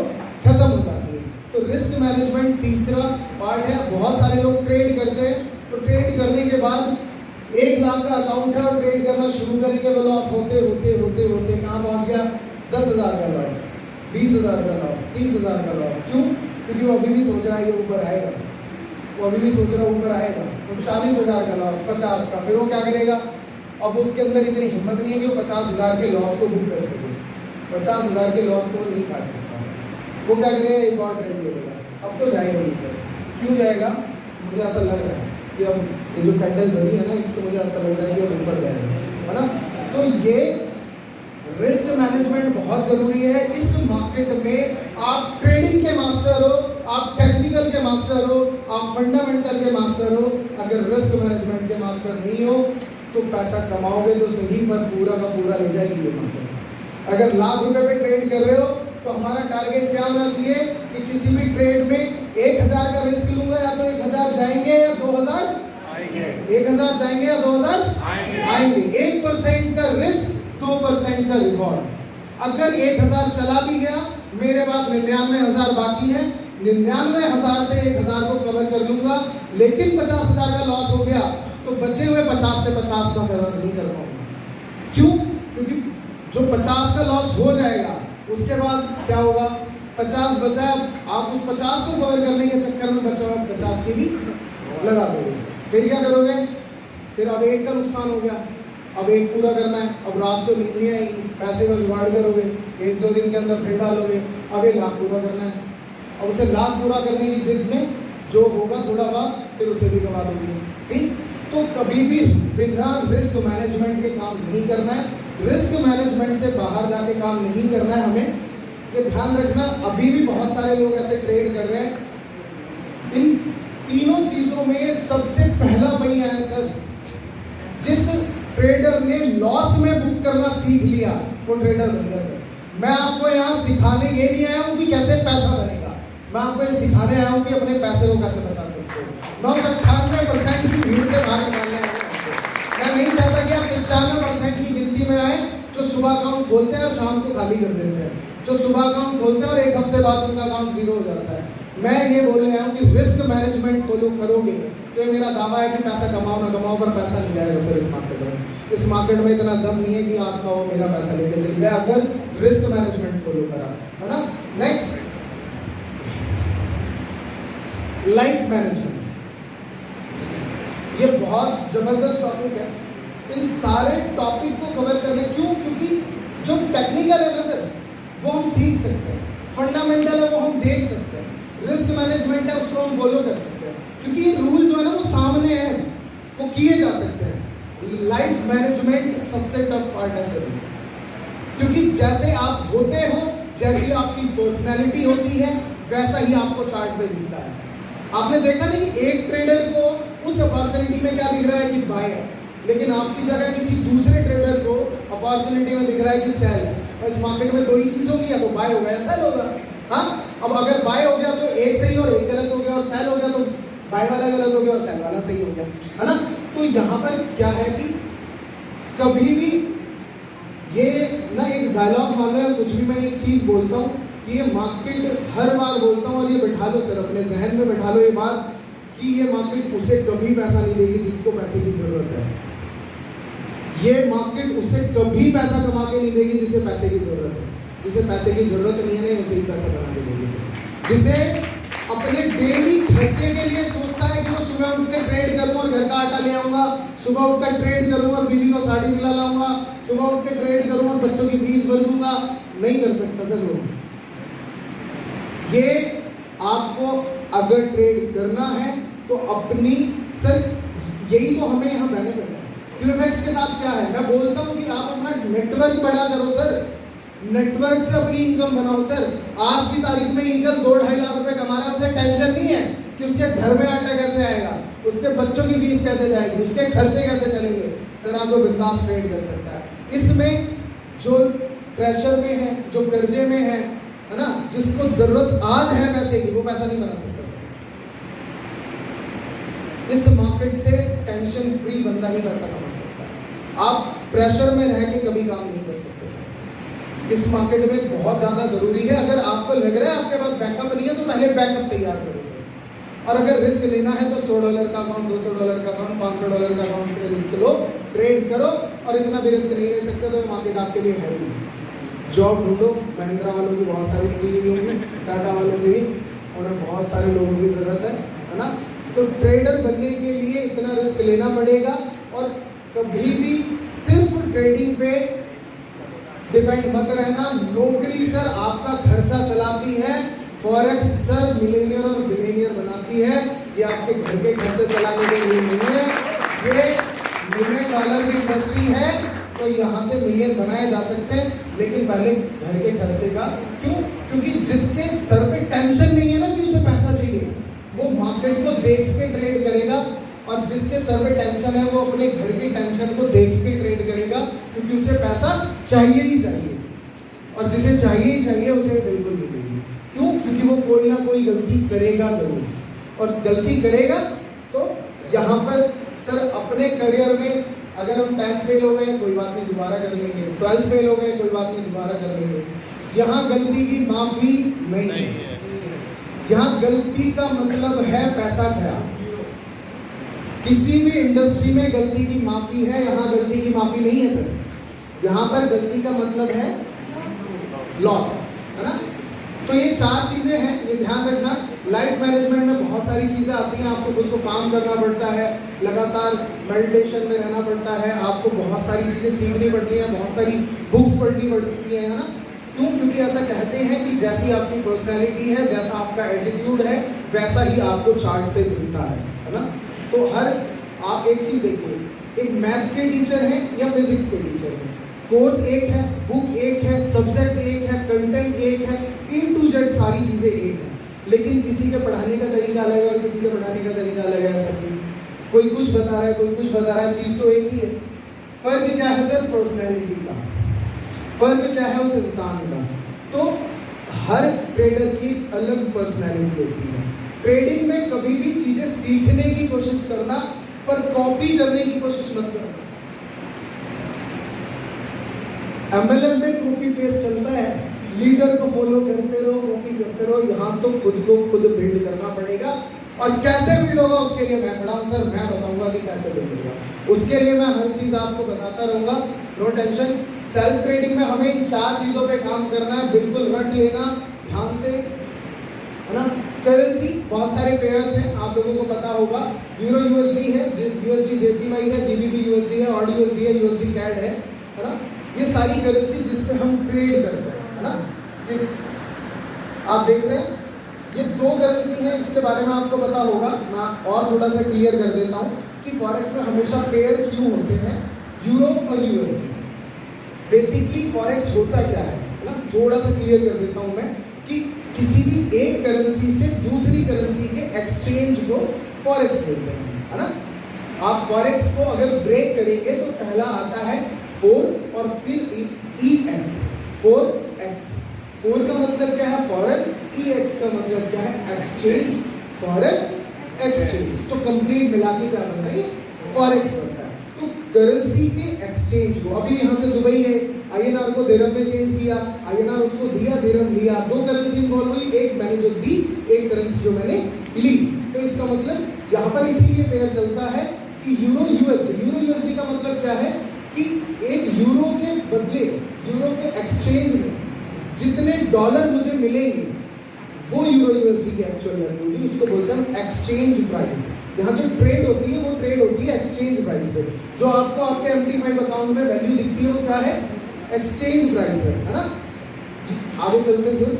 खत्म हो जाती है। तो रिस्क मैनेजमेंट तीसरा पार्ट है। बहुत सारे लोग ट्रेड करते हैं, तो ट्रेड करने के बाद 1 लाख का अकाउंट है और ट्रेड करना शुरू करेंगे, वो लॉस होते होते होते होते कहाँ पहुँच गया, 10,000 का लॉस, 20,000 का लॉस, 30,000 का लॉस। क्यों? क्योंकि वो अभी भी सोच रहा है ये ऊपर आएगा, वो अभी भी सोच रहा है ऊपर आएगा। वो 40,000 का लॉस, 50 का, फिर वो क्या करेगा, अब उसके अंदर इतनी हिम्मत नहीं है कि वो 50,000 के लॉस को बुक कर सके। 50,000 के लॉस को वो नहीं काट सकता। वो क्या करेगा, एक और ट्रेड ले लेगा, अब तो जाएगा ऊपर। क्यों जाएगा? मुझे ऐसा लग रहा है कि अब ये जो कैंडल बनी है ना, इससे मुझे ऐसा लग रहा है कि अब ऊपर जाएगा, है ना। तो ये रिस्क मैनेजमेंट बहुत जरूरी है। इस मार्केट में आप ट्रेडिंग के मास्टर हो, आप टेक्निकल के मास्टर हो, आप फंडामेंटल के मास्टर हो, अगर रिस्क मैनेजमेंट के मास्टर नहीं हो तो पैसा कमाओगे तो सही, पर पूरा का पूरा ले जाएगी ये मार्केट। अगर लाख रुपए पे ट्रेड कर रहे हो तो हमारा टारगेट क्या होना चाहिए कि किसी भी ट्रेड में 1,000 का रिस्क लूंगा, या तो 1,000 जाएंगे या 2,000 आएंगे। 1,000 जाएंगे या 2,000 आएंगे। 1% का रिस्क, 2% का रिवॉर्ड। अगर 1,000 चला भी गया, मेरे पास 99,000 बाकी है, 99,000 से 1,000 को कवर कर लूंगा। लेकिन 50,000 का लॉस हो गया तो बचे हुए 50 से 50 का कवर नहीं कर पाऊंगा। क्यों? क्योंकि जो 50 का लॉस हो जाएगा उसके बाद क्या होगा, 50 बचा, आप उस 50 को कवर करने के चक्कर में बचा हुआ 50 की भी लगा दोगे। फिर क्या करोगे? फिर अब एक का नुकसान हो गया, अब एक पूरा करना है, अब रात को नींद नहीं आएगी, पैसे का जुगाड़ करोगे, 1-2 दिन के अंदर फिर डालोगे, अब ये लाख पूरा करना है, अब उसे लाख पूरा करने की जिद में जो होगा थोड़ा बहुत फिर उसे भी गवा दोगे। ठीक, तो कभी भी बिना रिस्क मैनेजमेंट के काम नहीं करना है, रिस्क मैनेजमेंट से बाहर जाके काम नहीं करना है। हमें ये ध्यान रखना, अभी भी बहुत सारे लोग ऐसे ट्रेड कर रहे हैं। इन तीनों चीजों में सबसे पहला पहिया है सर, जिस ट्रेडर ने लॉस में बुक करना सीख लिया वो ट्रेडर बन गया सर। मैं आपको यहाँ सिखाने ये नहीं आया हूँ कि कैसे पैसा बनेगा, मैं आपको ये सिखाने आया हूँ कि अपने पैसे को कैसे बचा सकते हो। मैं उस 98% की भीड़ से बाहर निकालने आया हूँ। मैं नहीं चाहता कि आप 95% की गिनती में आए जो सुबह अकाउंट खोलते हैं और शाम को खाली कर देते हैं, जो सुबह अकाउंट खोलते हैं और एक हफ्ते बाद उनका अकाउंट जीरो हो जाता है। मैं ये बोलने आया हूँ कि रिस्क मैनेजमेंट फॉलो करोगे तो ये मेरा दावा है कि पैसा कमाओ ना कमाओ पर पैसा नहीं जाएगा सर इस मार्केट में। इस मार्केट में इतना दम नहीं है कि आपका वो मेरा पैसा लेके चल जाए अगर रिस्क मैनेजमेंट फॉलो करा, है ना। नेक्स्ट, लाइफ मैनेजमेंट, ये बहुत जबरदस्त टॉपिक है। इन सारे टॉपिक को कवर करने क्यों? क्योंकि जो टेक्निकल है ना सर वो हम सीख सकते हैं, फंडामेंटल है वो हम देख सकते हैं, रिस्क मैनेजमेंट है उसको हम फॉलो कर सकते हैं, क्योंकि ये रूल जो है ना वो सामने है, वो किए जा सकते हैं। लाइफ मैनेजमेंट सबसे टफ पार्ट है सर, क्योंकि जैसे आप होते हो, जैसी आपकी पर्सनैलिटी होती है, वैसा ही आपको चार्ट पे दिखता है। आपने देखा नहीं कि एक ट्रेडर को उस अपॉर्चुनिटी में क्या दिख रहा है कि बाय है, लेकिन आपकी जगह किसी दूसरे ट्रेडर को अपॉर्चुनिटी में दिख रहा है कि सेल है। और इस मार्केट में दो ही चीज होगी, या तो बाय होगा या सेल होगा। हाँ, अब अगर बाय हो गया तो एक सही और एक गलत हो गया, और सेल हो गया तो बाय वाला गलत हो गया और सेल वाला सही हो गया, है ना। तो यहाँ पर क्या है कि कभी भी ये ना एक डायलॉग मान लो या कुछ भी, मैं एक चीज बोलता हूँ कि ये मार्केट हर बार बोलता हूँ, और ये बैठा लो सर अपने जहन में बैठा लो ये बात कि ये मार्केट उसे कभी पैसा नहीं देगी जिसको पैसे की जरूरत है। ये मार्केट उसे कभी पैसा कमा के नहीं देगी जिसे पैसे की जरूरत है। जिसे पैसे की जरूरत नहीं है नहीं उसे ही पैसा बना के देगी सर। जिसे अपने डेली खर्चे के लिए सोचता है कि वो सुबह उठ के ट्रेड करूँ और घर का आटा ले आऊंगा, सुबह उठ कर ट्रेड करूँ और बीवी को साड़ी दिला लाऊंगा, सुबह उठ के ट्रेड करूँ और बच्चों की फीस भर दूंगा, नहीं कर सकता सर लोग। ये आपको अगर ट्रेड करना है तो अपनी सर, यही तो हमें यहाँ बेनिफिट है। क्यूएमएक्स के साथ क्या है, मैं बोलता हूँ कि आप अपना नेटवर्क बड़ा करो सर, नेटवर्क से अपनी इनकम बनाओ सर। आज की तारीख में इनकम 2-2.5 लाख रुपए कमा रहा है, उसे टेंशन नहीं है कि उसके घर में आटा कैसे आएगा, उसके बच्चों की फीस कैसे जाएगी, उसके खर्चे कैसे चलेंगे। सर आज वो बिंदास ट्रेड कर सकता है। इसमें जो प्रेशर में है, जो कर्जे में है ना, जिसको जरूरत आज है पैसे की, वो पैसा नहीं बना सकता सर। इस मार्केट से टेंशन फ्री बंदा ही पैसा कमा सकता है। आप प्रेशर में रह के कभी काम नहीं कर सकते सर। इस मार्केट में बहुत ज़्यादा ज़रूरी है, अगर आपको लग रहा है आपके पास बैकअप नहीं है तो पहले बैकअप तैयार करो सर। और अगर रिस्क लेना है तो $100 का अकाउंट, $200 का अकाउंट, $500 का अकाउंट पे रिस्क लो, ट्रेड करो। और इतना भी रिस्क नहीं ले सकते तो मार्केट आपके लिए है ही नहीं। जॉब ढूंढो, महिंद्रा वालों की बहुत सारी निकली हुई होगी, टाटा वालों की भी, और बहुत सारे लोगों की ज़रूरत है ना। तो ट्रेडर बनने के लिए इतना रिस्क लेना पड़ेगा, और कभी भी सिर्फ ट्रेडिंग पे डिपेंड मत रहना। नौकरी सर आपका खर्चा चलाती है, फॉरेक्स सर मिलेनियर और बिलियनियर बनाती है। ये आपके घर के खर्चे चलाने के लिए नहीं है, ये $1 की इंडस्ट्री है। तो यहाँ से मिलियन बनाए जा सकते हैं, लेकिन पहले घर के खर्चे का। क्यों? क्योंकि जिसके सर पे टेंशन नहीं है ना कि उसे पैसा चाहिए, वो मार्केट को देख के ट्रेड करेगा, और जिसके सर पे टेंशन है वो अपने घर की टेंशन को देख के ट्रेड करेगा, क्योंकि उसे पैसा चाहिए ही चाहिए, और जिसे चाहिए ही चाहिए उसे बिल्कुल नहीं देगी। क्यों? क्योंकि वो कोई ना कोई गलती करेगा जरूर, और गलती करेगा तो यहाँ पर सर अपने करियर में अगर हम 10th फेल हो गए कोई बात नहीं, दोबारा कर लेंगे, 12th फेल हो गए कोई बात नहीं, दोबारा कर लेंगे। यहाँ गलती की माफी नहीं है। यहाँ गलती का मतलब है पैसा गया। किसी भी इंडस्ट्री में गलती की माफी है, यहाँ गलती की माफी नहीं है सर। यहाँ पर गलती का मतलब है लॉस, है ना। तो ये 4 चीज़ें हैं, ये ध्यान रखना। लाइफ मैनेजमेंट में बहुत सारी चीज़ें आती हैं, आपको खुद को काम करना पड़ता है, लगातार मेडिटेशन में रहना पड़ता है, आपको बहुत सारी चीज़ें सीखनी पड़ती हैं, बहुत सारी बुक्स पढ़नी पड़ती है ना। क्यों? क्योंकि ऐसा कहते हैं कि जैसी आपकी पर्सनैलिटी है, जैसा आपका एटीट्यूड है, वैसा ही आपको चार्ट पे दिखता है ना। तो आप एक चीज़ देखिए, एक मैथ के टीचर हैं या फिजिक्स के टीचर हैं, कोर्स एक है, बुक एक है, सब्जेक्ट एक है, कंटेंट एक है, A to Z सारी चीज़ें एक है, लेकिन किसी के पढ़ाने का तरीका अलग है और किसी के पढ़ाने का तरीका अलग है। सबकी कोई कुछ बता रहा है, कोई कुछ बता रहा है, चीज़ तो एक ही है। फर्क क्या है सर? पर्सनैलिटी का फर्क क्या है उस इंसान का। तो हर ट्रेडर की अलग पर्सनैलिटी होती है। ट्रेडिंग में कभी भी चीज़ें सीखने की कोशिश करना, पर कॉपी करने की कोशिश मत करना। MLM में कॉपी पेस्ट चलता है, लीडर को फॉलो करते रहो, कॉपी करते रहो। यहाँ तो खुद को खुद बिल्ड करना पड़ेगा। और कैसे बिल्ड होगा उसके लिए मैं खड़ा हूँ सर, मैं बताऊंगा कि कैसे बिल्ड होगा। उसके लिए मैं हर चीज़ आपको बताता रहूँगा, नो टेंशन। सेल्फ ट्रेडिंग में हमें इन 4 चीज़ों पे काम करना है, बिल्कुल रट लेना ध्यान से, है ना। करेंसी बहुत सारे पेयर्स हैं, आप लोगों को पता होगा। यूरो USD है, USD JPY है, GBP USD है, ऑड USD है, USD CAD है ना। ये सारी करेंसी जिस पे हम ट्रेड करते हैं, है ना। आप देख रहे हैं ये 2 करेंसी है, इसके बारे में आपको पता होगा। मैं और थोड़ा सा क्लियर कर देता हूँ कि फॉरेक्स में हमेशा पेयर क्यों होते हैं, यूरो और USD। बेसिकली फॉरेक्स होता क्या है ना, थोड़ा सा क्लियर कर देता हूँ मैं कि किसी भी एक करेंसी से दूसरी करेंसी के एक्सचेंज को फॉरेक्स बोलते हैं, है ना। आप फॉरेक्स को अगर ब्रेक करेंगे तो पहला आता है 4 और फिर EX, 4X। 4 का मतलब क्या है? फॉरेन। EX का मतलब क्या है? Exchange, foreign exchange. तो कंप्लीट मिला के क्या बनता है? फॉरेक्स बनता है। तो करेंसी के एक्सचेंज को, अभी यहाँ से दुबई है, INR को दिरहम में चेंज किया, INR उसको दिया, दिरहम लिया, 2 करेंसी इन्वॉल्व हुई, एक मैंने जो दी, एक करेंसी जो मैंने ली। तो इसका मतलब यहाँ पर इसीलिए पेयर चलता है कि यूरो USD का मतलब क्या है कि एक यूरो के बदले, यूरो के एक्सचेंज में जितने डॉलर मुझे मिलेंगे वो यूरो USD की एक्चुअल वैल्यू होगी, उसको बोलते हैं एक्सचेंज प्राइस। यहाँ जो ट्रेड होती है वो ट्रेड होती है एक्सचेंज प्राइस पे। जो आपको आपके MT5 अकाउंट में वैल्यू दिखती है वो क्या है? एक्सचेंज प्राइस है ना। आगे चलते हैं सर।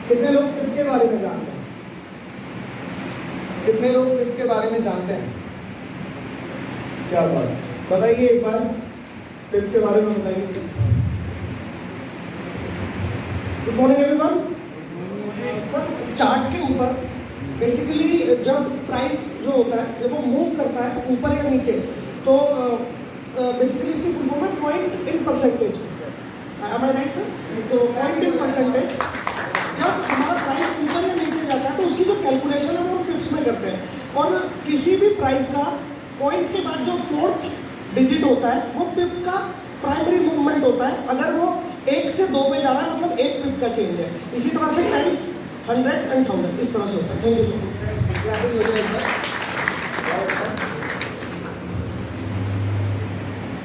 कितने लोग पिप के बारे में जानते हैं? कितने लोग पिप के बारे में जानते हैं? क्या बात, बताइए एक बार पिप के बारे में बताइए sir. Good morning everyone. Sir chart के ऊपर बेसिकली जब प्राइस जो होता है, जब वो मूव करता है ऊपर या नीचे, तो बेसिकली इसकी फुल फॉर्म है point in percentage. Am I right sir? तो पॉइंट इन परसेंटेज, जब हमारा प्राइस ऊपर या नीचे जाता है तो उसकी जो कैलकुलेशन है वो पिप्स में करते हैं। और किसी भी प्राइस का पॉइंट के बाद जो 4th डिजिट होता है वो पिप का प्राइमरी मूवमेंट होता है। अगर वो 1 से 2 पे जा रहा है मतलब 1 पिप का चेंज है। इसी तरह से टाइम्स 100 एंड 1000 इस तरह से होता है। Thank you so much.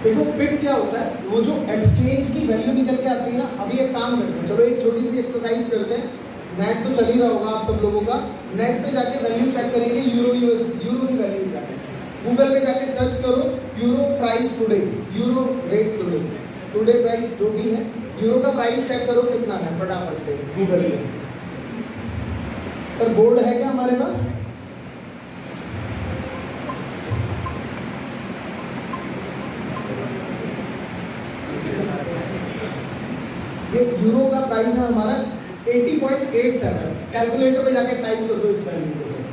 देखो पिप क्या होता है, वो जो एक्सचेंज की वैल्यू निकल के आती है ना। अभी एक काम करते हैं, चलो एक छोटी सी एक्सरसाइज करते हैं। नेट तो चल ही रहा होगा आप सब लोगों का, नेट पे जाके वैल्यू चेक करेंगे यूरो की वैल्यू क्या है। गूगल पे जाके सर्च करो euro price today, euro rate today price जो भी है, यूरो का प्राइस चेक करो कितना है फटाफट से गूगल पे। सर बोर्ड है क्या हमारे पास? ये यूरो का प्राइस है हमारा 80.87। कैलकुलेटर पे जाके टाइप कर दो इस वैल्यू को सर।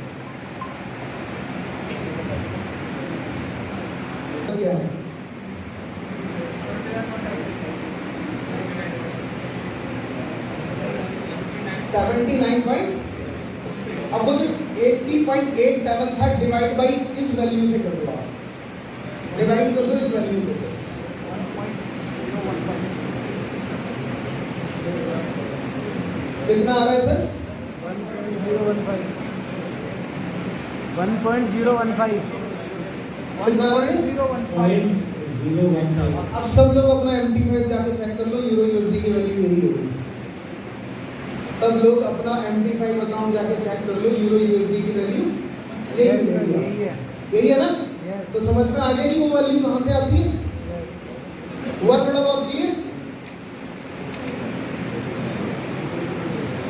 क्या है? अब वो जो 80.87 था डिवाइड बाई इस वैल्यू से कर दो, आप डिवाइड कर दो इस वैल्यू से सर। कितना आ रहा है सर? 1.015 कितना आ रहा है? 1.015। अब सब लोग अपना MT5 जाके चेक कर लो, यूरो USD की वैल्यू यही होगी। सब लोग अपना MT5 अकाउंट जाके चेक कर लो, यूरो USD की वैल्यू यही है ना? तो समझ में आ गया कि वो वैल्यू कहाँ से आती है? हुआ थोड़ा बहुत क्लियर?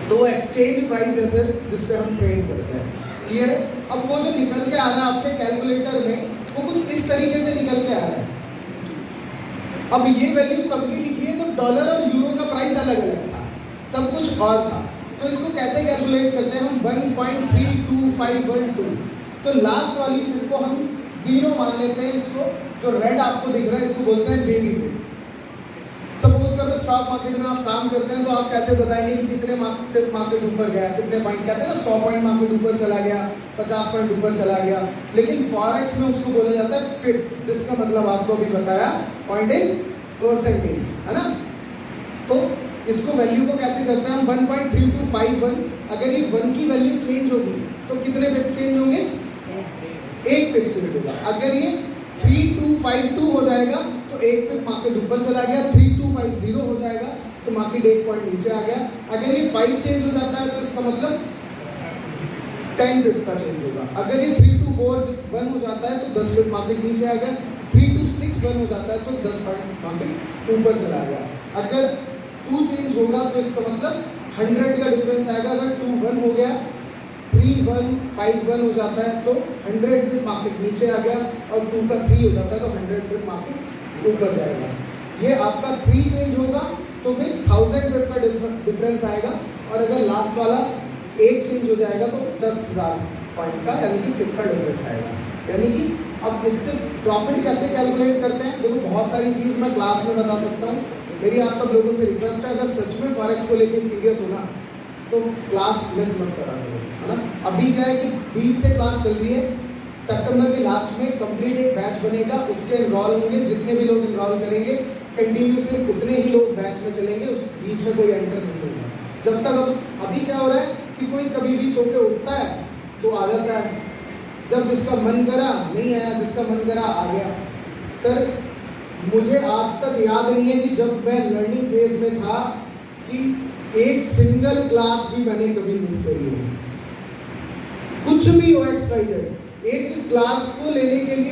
तो एक्सचेंज प्राइस है सर जिस पे हम ट्रेड करते हैं, क्लियर है? अब वो जो निकल के आ रहा है आपके कैलकुलेटर में, वो कुछ इस तरीके से निकल के आ रहा है। अब ये वैल्यू कब की लिखी है? जब डॉलर और यूरो का प्राइस अलग अलग था, तब कुछ और था। तो इसको कैसे कैलकुलेट करते हैं हम? 1.32512। तो लास्ट वाली पिप को हम 0 मान लेते हैं। इसको जो रेड आपको दिख रहा है इसको बोलते हैं बेबी पिप। सपोज करो स्टॉक मार्केट में आप काम करते हैं, तो आप कैसे बताएंगे कि कितने मार्केट ऊपर गया, कितने पॉइंट, कहते हैं ना 100 पॉइंट मार्केट ऊपर चला गया, 50 पॉइंट ऊपर चला गया। लेकिन फॉरेक्स में उसको बोला जाता है पिप, जिसका मतलब आपको अभी बताया पॉइंट इन परसेंटेज, है ना? तो इसको वैल्यू को कैसे करते हैं हम? 1.3251। अगर ये 1 की वैल्यू चेंज होगी तो कितने पिप चेंज होंगे? 1 पिप चेंज होगा। अगर ये 3252 हो जाएगा तो 1 पिप मार्केट ऊपर चला गया, 3250 हो जाएगा तो मार्केट 1 पॉइंट नीचे आ गया। अगर ये 5 चेंज हो जाता है तो इसका मतलब 10 पिप का चेंज होगा। अगर ये 3241 हो जाता है तो 10 पिप मार्केट नीचे आ गया, 3261 हो जाता है तो 10 पॉइंट मार्केट ऊपर चला गया। अगर 2 चेंज होगा तो इसका मतलब 100 का डिफरेंस आएगा। अगर 21 हो गया, 3151 हो जाता है तो 100 पिप मार्केट नीचे आ गया, और 2 का 3 हो जाता है तो 100 पिप मार्केट ऊपर जाएगा। ये आपका 3 चेंज होगा तो फिर 1000 पिप का डिफरेंस आएगा, और अगर लास्ट वाला 1 चेंज हो जाएगा तो 10,000 पॉइंट का यानी कि पिप का डिफरेंस आएगा। यानी कि अब इससे प्रॉफिट कैसे कैलकुलेट करते हैं? देखो बहुत सारी चीज़ मैं क्लास में बता सकता हूँ। मेरी आप सब लोगों से रिक्वेस्ट है, अगर सच में फॉरेक्स को लेके सीरियस होना तो क्लास मिस मत करा करो, है ना? अभी क्या है कि बीच से क्लास चल रही है, सितंबर के लास्ट में कंप्लीट एक बैच बनेगा, उसके एनरोल होंगे। जितने भी लोग एनरोल करेंगे कंटिन्यू सिर्फ उतने ही लोग बैच में चलेंगे, उस बीच में कोई एंटर नहीं होगा जब तक। अब अभी क्या हो रहा है कि कोई कभी भी सो के उठता है तो आ जाता है, जब जिसका मन करा नहीं आया, जिसका मन करा आ गया। सर मुझे आज तक याद नहीं है कि जब मैं लर्निंग फेज में था कि एक सिंगल क्लास भी मैंने कभी मिस करी हो। कुछ भी हो XYZ, एक क्लास को लेने के लिए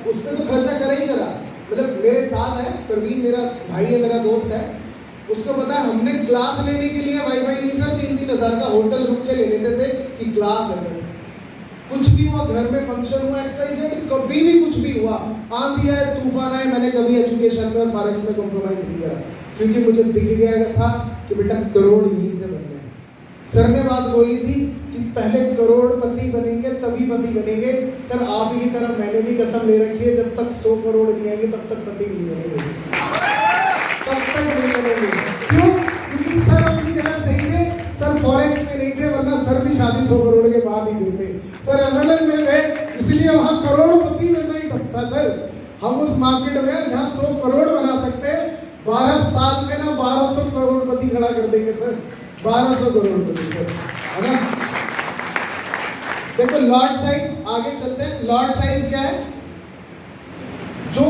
उस पर तो खर्चा करा ही करा। मतलब मेरे साथ है प्रवीण, मेरा भाई है, मेरा दोस्त है, उसको पता है हमने क्लास लेने के लिए वाईफाई नहीं सर 3-3 हज़ार का होटल रुक के ले लेते थे कि क्लास है सर। कुछ भी हुआ, घर में फंक्शन हुआ XYZ, कभी भी कुछ भी हुआ, आंधी आए तूफान आए, मैंने कभी एजुकेशन में और फॉरेक्स में कॉम्प्रोमाइज नहीं करा, क्योंकि मुझे दिख गया था कि बेटा करोड़ यहीं से बनना है। सर ने बात बोली थी कि पहले करोड़पति बनेंगे तभी पति बनेंगे। सर आप ही की तरह मैंने भी कसम ले रखी है, जब तक 100 करोड़ नहीं आएंगे तब तक पति नहीं बनेंगे, तब तक नहीं बनेंगे। क्यों? क्योंकि सर अपनी जगह सही थे, सर फॉरेक्स में नहीं थे, वरना सर भी शादी 100 करोड़ के बाद ही गिरते। सर MLM में थे, इसलिए वहाँ करोड़पति बनना ही टपता। सर हम उस मार्केट में जहाँ 100 करोड़ बना सकते हैं, 12 साल में ना 1200 करोड़पति खड़ा कर देंगे सर, 1200 करोड़पति सर, है ना? देखो लॉट साइज, आगे चलते हैं। लॉट साइज क्या है? जो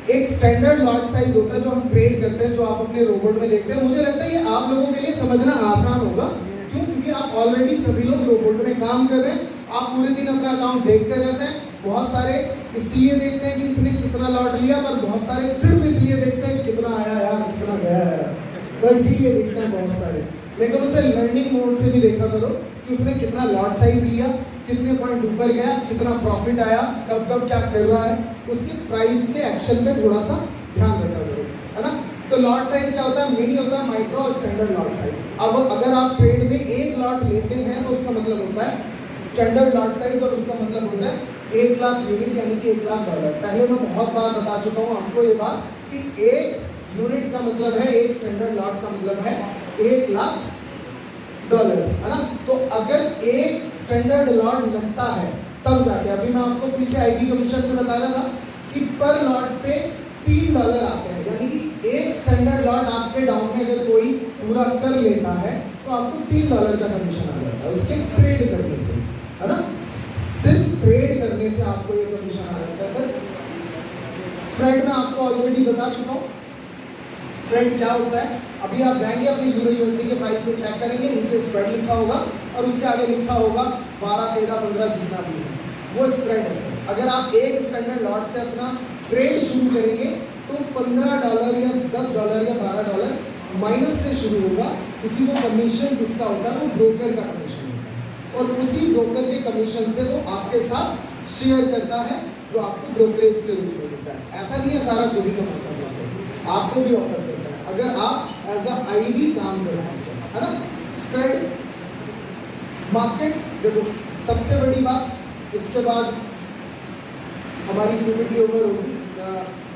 एक स्टैंडर्ड लॉट साइज होता है जो हम ट्रेड करते हैं, जो आप अपने रोबोट में देखते हैं। मुझे लगता है ये आप लोगों के लिए समझना आसान होगा। क्यों? क्योंकि आप ऑलरेडी सभी लोग रोबोट में काम कर रहे हैं, आप पूरे दिन अपना अकाउंट देखते रहते हैं। बहुत सारे इसलिए देखते हैं कि इसने कितना लॉट लिया, पर बहुत सारे सिर्फ इसलिए देखते हैं कितना आया यार, कितना गया यार, तो इसीलिए देखते हैं बहुत सारे। लेकिन उसे लर्निंग मोड से भी देखा करो कि उसने कितना लॉट साइज लिया, कितने पॉइंट ऊपर गया, कितना प्रॉफिट आया, कब कब क्या कर रहा है, उसके प्राइस के एक्शन पे थोड़ा सा ध्यान रखा करो, है ना? तो लॉट साइज क्या होता है? मिनी होता है, माइक्रो और स्टैंडर्ड लॉट साइज। अब अगर आप ट्रेड में एक लॉट लेते हैं तो उसका मतलब होता है स्टैंडर्ड लॉट साइज, और उसका मतलब होता है 1 लाख यूनिट यानी कि $1 लाख। पहले मैं बहुत बार बता चुका हूँ आपको ये बात कि 1 यूनिट का मतलब है, एक स्टैंडर्ड लॉट का मतलब है $1 लाख, है ना? तो अगर एक स्टैंडर्ड लॉट लगता है तब जाके, अभी मैं आपको पीछे IB कमीशन में बता रहा था कि पर लॉट पे $3 आते हैं, यानी कि एक स्टैंडर्ड लॉट आपके डाउन में अगर कोई पूरा कर लेता है तो आपको $3 का कमीशन आ जाता है उसके ट्रेड करने से, है ना? सिर्फ ट्रेड करने से आपको ये कमीशन आ जाता है। सर स्प्रेड में आपको ऑलरेडी बता चुका हूँ, स्प्रेड क्या होता है? अभी आप जाएंगे अपनी यूनिवर्सिटी के प्राइस को चेक करेंगे, नीचे स्प्रेड लिखा होगा और उसके आगे लिखा होगा 12, 13, 15 जितना भी है, वो स्प्रेड है सर। अगर आप एक स्टैंडर्ड लॉट से अपना ट्रेड शुरू करेंगे तो $15 या $10 या $12 माइनस से शुरू होगा, क्योंकि वो कमीशन किसका होता है? वो ब्रोकर का कमीशन होता है और उसी ब्रोकर के कमीशन से वो आपके साथ शेयर करता है, जो आपको ब्रोकरेज के रूप में देता है। ऐसा नहीं है सारा खुद ही कमाता है, आपको भी ऑफर करता है अगर आप एज अ आईबी काम करते हैं सर, है ना। स्प्रेड मार्केट, देखो सबसे बड़ी बात, इसके बाद हमारी पीपीटी ओवर होगी,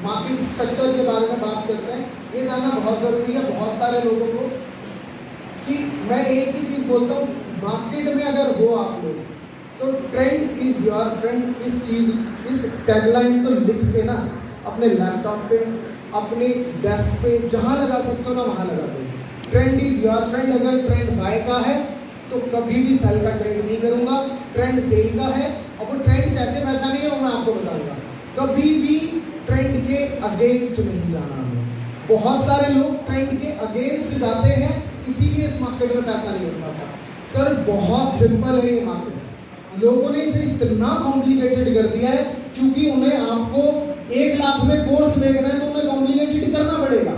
मार्केट स्ट्रक्चर के बारे में बात करते हैं। ये जानना बहुत ज़रूरी है बहुत सारे लोगों को, कि मैं एक ही चीज़ बोलता हूँ, मार्केट में अगर हो आप लोग तो ट्रेंड इज़ योर फ्रेंड, इस टैगलाइन को लिख के ना अपने लैपटॉप पे, अपने डेस्क पे, जहाँ लगा सकते हो ना वहाँ लगा दो। Trend is your friend. अगर ट्रेंड बाय का है तो कभी भी सेल का ट्रेंड नहीं करूँगा, ट्रेंड सेल का है। और वो ट्रेंड कैसे पहचानेंगे वो मैं आपको बताऊँगा। कभी भी ट्रेंड के अगेंस्ट नहीं जाना हमें। बहुत सारे लोग ट्रेंड के अगेंस्ट जाते हैं, इसीलिए इस मार्केट में पैसा नहीं मिल पाता। सर बहुत सिंपल है ये मार्केट, लोगों ने इसे इतना कॉम्प्लिकेटेड कर दिया है, क्योंकि उन्हें आपको 1 लाख में कोर्स देखना है तो उन्हें कॉम्प्लिकेटेड करना पड़ेगा।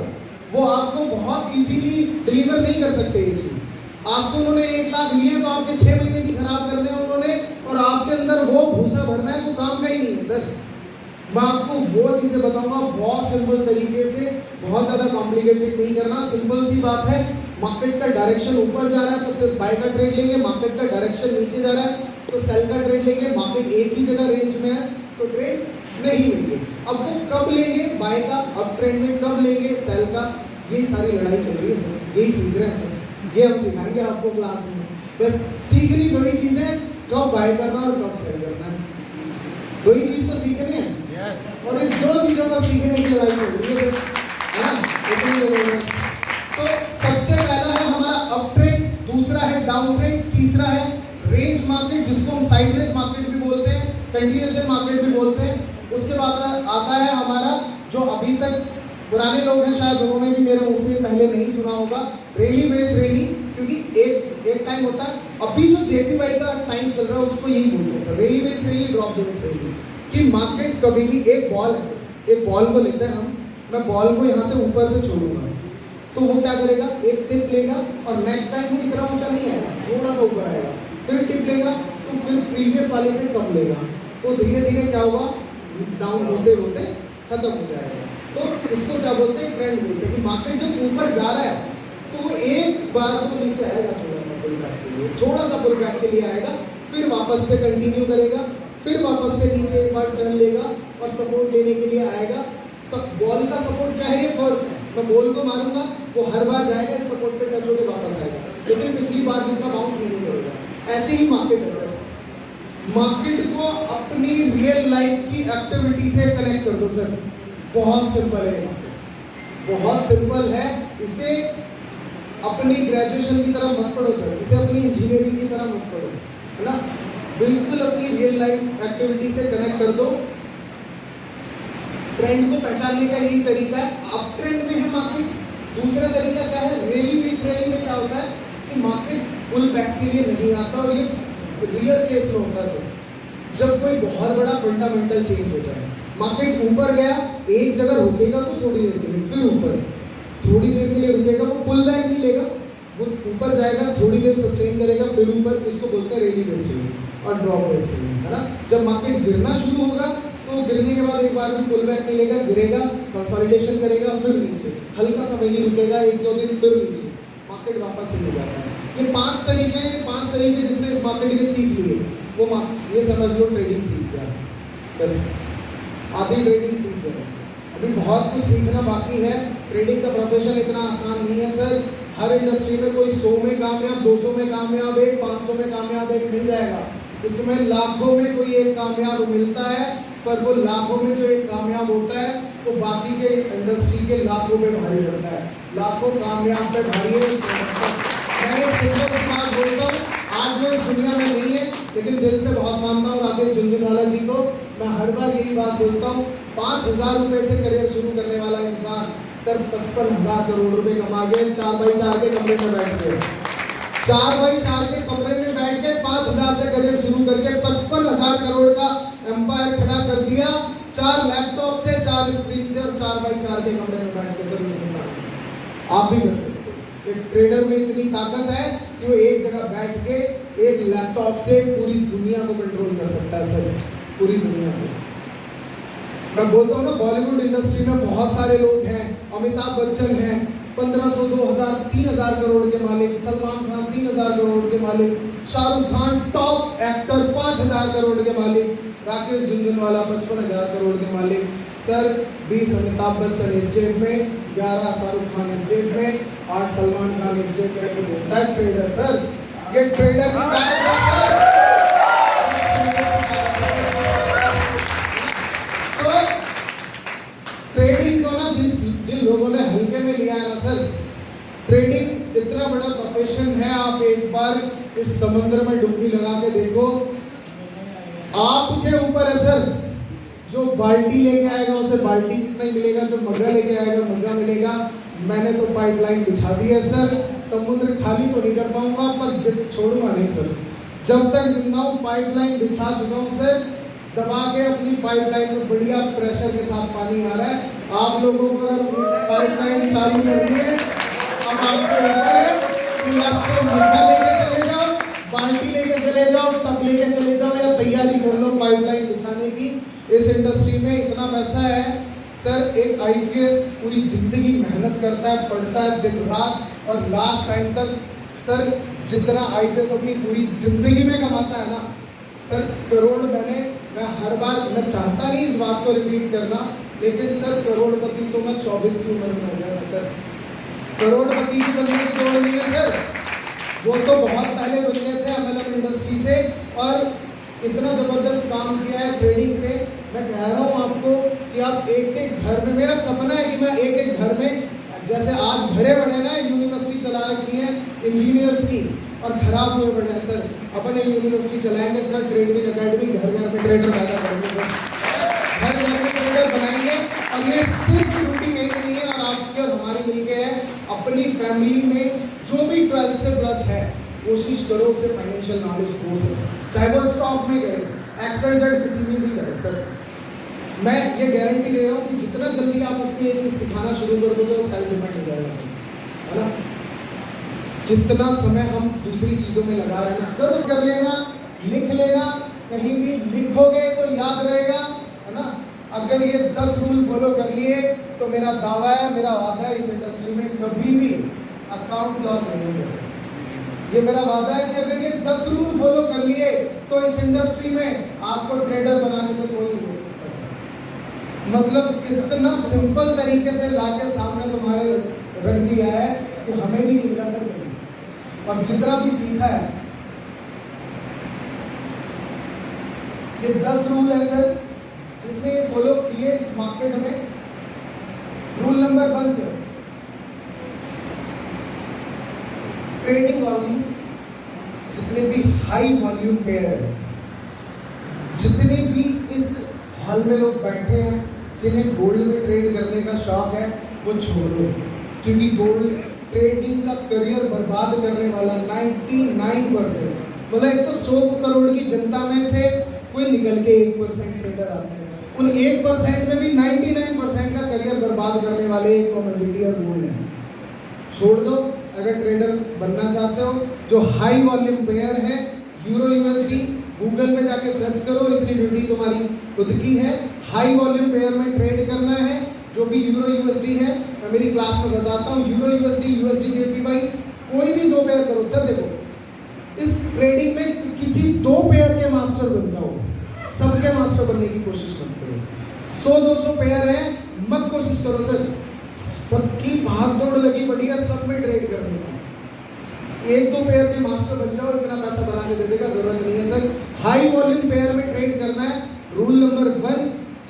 वो आपको बहुत इजीली डिलीवर नहीं कर सकते ये चीज़। आपसे उन्होंने 1 लाख लिए तो आपके 6 महीने भी खराब करने हैं उन्होंने, और आपके अंदर वो भूसा भरना है जो काम का ही नहीं है सर। मैं आपको वो चीज़ें बताऊंगा बहुत सिंपल तरीके से, बहुत ज़्यादा कॉम्प्लिकेटेड नहीं करना। सिंपल सी बात है, मार्केट का डायरेक्शन ऊपर जा रहा है तो सिर्फ बाय का ट्रेड लेंगे, मार्केट का डायरेक्शन नीचे जा रहा है तो सेल का ट्रेड लेंगे। मार्केट एक ही जगह रेंज में है तो ट्रेड नहीं लेंगे। अब वो कब लेंगे बाय का, अब ट्रेंड में कब लेंगे सेल का, यही सारी लड़ाई चल रही है सर, यही सीख रहे हैं सर, ये हम सिखाएंगे आपको क्लास में। बस सीखनी दो ही चीज़ें, कब बाय करना और कब सेल करना है, दो ही चीज़ तो सीखनी है। और इस 2 चीज़ों को सीखने की लड़ाई चल रही है सर। तो सबसे पहला है हमारा अप ट्रेंड, दूसरा है डाउन ट्रेंड, तीसरा है रेंज मार्केट, जिसको हम साइडवेज मार्केट भी बोलते हैं, कंटिन्यूएशन मार्केट भी बोलते हैं। उसके बाद आता है हमारा, जो अभी तक पुराने लोग हैं शायद उन्होंने भी मेरे मुंह से पहले नहीं सुना होगा, रैली बेस रैली। क्योंकि एक टाइम होता है, अभी जो जेपीवाई का टाइम चल रहा है उसको यही बोलते हैं sir, rally base rally, drop base rally. कि मार्केट कभी भी, एक बॉल है सर, एक बॉल को लेते हैं हम, मैं बॉल को यहाँ से ऊपर से छोड़ूंगा तो वो क्या करेगा, एक टिप लेगा और नेक्स्ट टाइम वो इतना ऊंचा नहीं आएगा, थोड़ा सा ऊपर आएगा, फिर टिप लेगा तो फिर प्रीवियस वाले से कम लेगा, तो धीरे धीरे क्या होगा, डाउन होते होते खत्म हो जाएगा। तो इसको क्या बोलते हैं, ट्रेंड बोलते हैं। कि मार्केट जब ऊपर जा रहा है तो वो एक बार तो नीचे आएगा, थोड़ा सा पुल बैक के लिए, थोड़ा सा पुल बैक के लिए आएगा, फिर वापस से कंटिन्यू करेगा, फिर वापस से नीचे एक बार टर्न लेगा और सपोर्ट लेने के लिए आएगा। सब बॉल का सपोर्ट क्या है, ये फोर्स है, मैं बॉल को मारूंगा वो हर बार जाएगा, इस सपोर्ट पे टच होकर वापस आएगा, लेकिन पिछली बार जितना बाउंस नहीं करेगा। ऐसे ही मार्केट है सर। मार्केट को अपनी रियल लाइफ की एक्टिविटी से कनेक्ट कर दो सर, बहुत सिंपल है मार्केट, बहुत सिंपल है। इसे अपनी ग्रेजुएशन की तरह मत पढ़ो सर, इसे अपनी इंजीनियरिंग की तरह मत पढ़ो, है ना। बिल्कुल अपनी रियल लाइफ एक्टिविटी से कनेक्ट कर दो। ट्रेंड को पहचानने का यही तरीका है। अप ट्रेंड में है मार्केट, दूसरा तरीका क्या है, रैली बेस रैली में क्या होता है कि मार्केट पुल बैक के लिए नहीं आता, और ये रियर केस में होता है सर, जब कोई बहुत बड़ा फंडामेंटल चेंज होता है। मार्केट ऊपर गया, एक जगह रुकेगा तो थोड़ी देर के लिए, फिर ऊपर थोड़ी देर के लिए रुकेगा, वो पुल बैक नहीं लेगा, वो ऊपर जाएगा, थोड़ी देर सस्टेन करेगा, फिर ऊपर। इसको बोलते हैं रैली बेस रैली और ड्रॉप बेस रैली, है ना। जब मार्केट गिरना शुरू होगा तो गिरने के बाद एक बार भी पुल बैक नहीं लेगा, गिरेगा, कंसोलिडेशन करेगा, फिर नीचे, हल्का सा वहीं रुकेगा, 1-2 दिन, फिर नीचे, मार्केट वापस ही नहीं जाता है। ये 5 तरीके हैं, 5 तरीके जिसने इस मार्केट के सीख लिए, वो ये समझ लो ट्रेडिंग सीख गया सर, आधी ट्रेडिंग सीख गया। अभी बहुत कुछ सीखना बाकी है। ट्रेडिंग का प्रोफेशन इतना आसान नहीं है सर। हर इंडस्ट्री में कोई 100 में कामयाब, 200 में कामयाब, 500 में कामयाब एक मिल जाएगा। इसमें लाखों में कोई एक कामयाब मिलता है, पर वो लाखों में जो एक कामयाब होता है वो बाकी के इंडस्ट्री के लाखों पे भारी होता है। लाखों कामयाब पे भारी है। मैं एक सिंपल सी बात बोलता हूँ, आज वो इस दुनिया में नहीं है, लेकिन दिल से बहुत मानता हूँ राकेश झुनझुनवाला जी को। मैं हर बार यही बात बोलता हूँ, 5,000 रुपये से करियर शुरू करने वाला इंसान सर 55,000 करोड़ रुपए कमा के 4x4 के कमरे में बैठ गए, 4x4 के कमरे में बैठ के 5,000 से करियर शुरू करके 55,000 करोड़ का एम्पायर खड़ा कर दिया, 4 लैपटॉप से, 4 स्क्रीन से और 4x4 के कमरे में बैठ के। सर आप भी कर सकते हो। एक ट्रेडर में इतनी ताकत है कि वो एक जगह बैठ के एक लैपटॉप से पूरी दुनिया को कंट्रोल कर सकता है। सर पूरी दुनिया को। मैं बोलता हूँ ना, बॉलीवुड इंडस्ट्री में बहुत सारे लोग हैं, अमिताभ बच्चन हैं 1500, 2000, 3000 करोड़ के मालिक, सलमान खान 3000 करोड़ के मालिक, शाहरुख खान टॉप एक्टर 5000 करोड़ के मालिक, राकेश झुनझुनवाला 55,000 करोड़ के मालिक। सर 20 अमिताभ बच्चन इस जेब में, 11 शाहरुख खान इस जेब में, 8 सलमान खान इस जेब में। तो बोलता है ट्रेडर। सर ये ट्रेडर की ताकत है सर। तो ट्रेडिंग को ना जिन लोगों ने हल्के में लिया है ना सर, ट्रेडिंग इतना बड़ा प्रोफेशन है। आप एक बार इस समुद्र में डुबकी लगा के देखो, आपके ऊपर है सर। जो बाल्टी लेके आएगा उसे बाल्टी जितना ही मिलेगा, जो मग्गा लेके आएगा मग्गा मिलेगा। मैंने तो पाइपलाइन बिछा दी है सर, समुद्र खाली तो नहीं कर पाऊंगा पर छोड़ूंगा नहीं सर। जब तक जिंदा हूँ पाइपलाइन बिछा चुका हूँ सर, दबा के अपनी पाइपलाइन में बढ़िया प्रेशर के साथ पानी आ रहा है। आप लोगों को अगर पाइपलाइन चालू करनी है, अब आपके ऊपर है कि आपको मग्गा लेके चले जाओ, बाल्टी लेके चले जाओ, टब लेके चले जाओ, या तैयारी कर लो पाइपलाइन बिछाने की। इस इंडस्ट्री में इतना पैसा है सर। एक आईपीएस पूरी जिंदगी मेहनत करता है, पढ़ता है दिन रात, और लास्ट टाइम तक सर जितना आईपीएस अपनी पूरी जिंदगी में कमाता है ना सर, करोड़ मैं हर बार, मैं चाहता नहीं इस बात को रिपीट करना, लेकिन सर करोड़पति तो मैं 24 की उम्र में हो गया था सर। करोड़पति की बनने की दौड़ नहीं है सर, वो तो बहुत पहले बन गए थे एमएलएम इंडस्ट्री से, और इतना ज़बरदस्त काम किया है ट्रेडिंग से। मैं कह रहा हूँ आपको कि आप एक एक घर में, मेरा सपना है कि मैं एक एक घर में, जैसे आज भरे बड़े ना यूनिवर्सिटी चला रखी है इंजीनियर्स की, और खराब हुए बड़े हैं सर, अपन एक यूनिवर्सिटी चलाएंगे सर, ट्रेडिंग एकेडमी, घर घर में ट्रेडर पैदा करेंगे सर, घर घर में ट्रेडर बनाएंगे। और ये सिर्फ ड्यूटी मेरी नहीं है, और आपकी और हमारी मिलके है। अपनी फैमिली में जो भी 12th से प्लस है, कोशिश करो उसे फाइनेंशियल नॉलेज हो सके, चाहे वो स्टॉक में करे, XYZ किसी में भी करे सर। मैं ये गारंटी दे रहा हूँ कि जितना जल्दी आप उसको ये चीज़ सिखाना शुरू कर दोगे तो सेल्फ डिपेंड हो जाएगा सर, है ना। जितना समय हम दूसरी चीज़ों में लगा रहे ना, करो, कर लेना, लिख लेना, कहीं भी लिखोगे तो याद रहेगा, है ना। अगर ये 10 रूल फॉलो कर लिए तो मेरा दावा है, मेरा वादा है, इस इंडस्ट्री में कभी भी अकाउंट लॉस नहीं होगा सर। ये मेरा वादा है कि अगर ये 10 रूल फॉलो कर लिए तो इस इंडस्ट्री में आपको ट्रेडर बनाने से कोई नहीं रोक सकता सर। मतलब इतना सिंपल तरीके से लाके सामने तुम्हारे रख दिया है कि हमें भी नहीं मिला सर कभी। और जितना भी सीखा है, ये 10 रूल है सर, जिसने ये फॉलो किए इस मार्केट में। Rule number 1 sir, trading volume, जितने भी हाई वॉल्यूम पेयर है, जितने भी इस हॉल में लोग बैठे हैं जिन्हें गोल्ड में ट्रेड करने का शौक है, वो छोड़ दो, क्योंकि गोल्ड ट्रेडिंग का करियर बर्बाद करने वाला 99%, मतलब एक तो 100 करोड़ की जनता में से कोई निकल के 1% ट्रेडर आते हैं, उन 1% में भी 99% का करियर बर्बाद करने वाले एक कमोडिटी और गोल्ड है। छोड़ दो। अगर ट्रेडर बनना चाहते हो, जो हाई वॉल्यूम पेयर है, यूरो यूएसडी, गूगल में जाके सर्च करो, इतनी ड्यूटी तुम्हारी खुद की है। हाई वॉल्यूम पेयर में ट्रेड करना है, जो भी यूरो यूएसडी है, मैं मेरी क्लास में बताता हूँ। यूरो यूएसडी, यूएसडी जेपीवाई, कोई भी 2 पेयर करो सर। देखो, इस ट्रेडिंग में किसी 2 पेयर के मास्टर बन जाओ, सबके मास्टर बनने की कोशिश मत करो। 100-200 पेयर है, मत कोशिश करो सर। सबकी भाग दौड़ लगी पड़ी है सब में ट्रेड करने का। 1-2 पेयर के मास्टर बन जाओ, इतना पैसा बना के दे देगा, जरूरत नहीं है सर। हाई वॉल्यूम पेयर में ट्रेड करना है। रूल नंबर 1,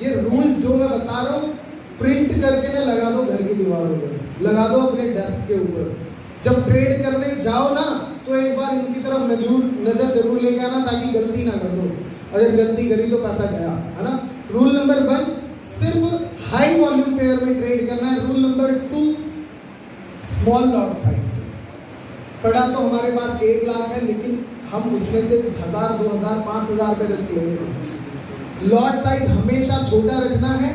ये रूल जो मैं बता रहा हूँ प्रिंट करके ना लगा दो घर की दीवारों पर, लगा दो अपने डेस्क के ऊपर। जब ट्रेड करने जाओ ना तो एक बार इनकी तरफ नजर जरूर लेके आना, ताकि गलती ना कर दो। अगर गलती करी तो पैसा गया, है ना। रूल नंबर 1, सिर्फ हाई वॉल्यूम पेयर में ट्रेड करना है। Rule number small lot size से। पड़ा तो हमारे पास 1 लाख है, लेकिन हम उसमें से 1000, 2000, 5000 का रिस्क लेने से। लॉट साइज हमेशा छोटा रखना है,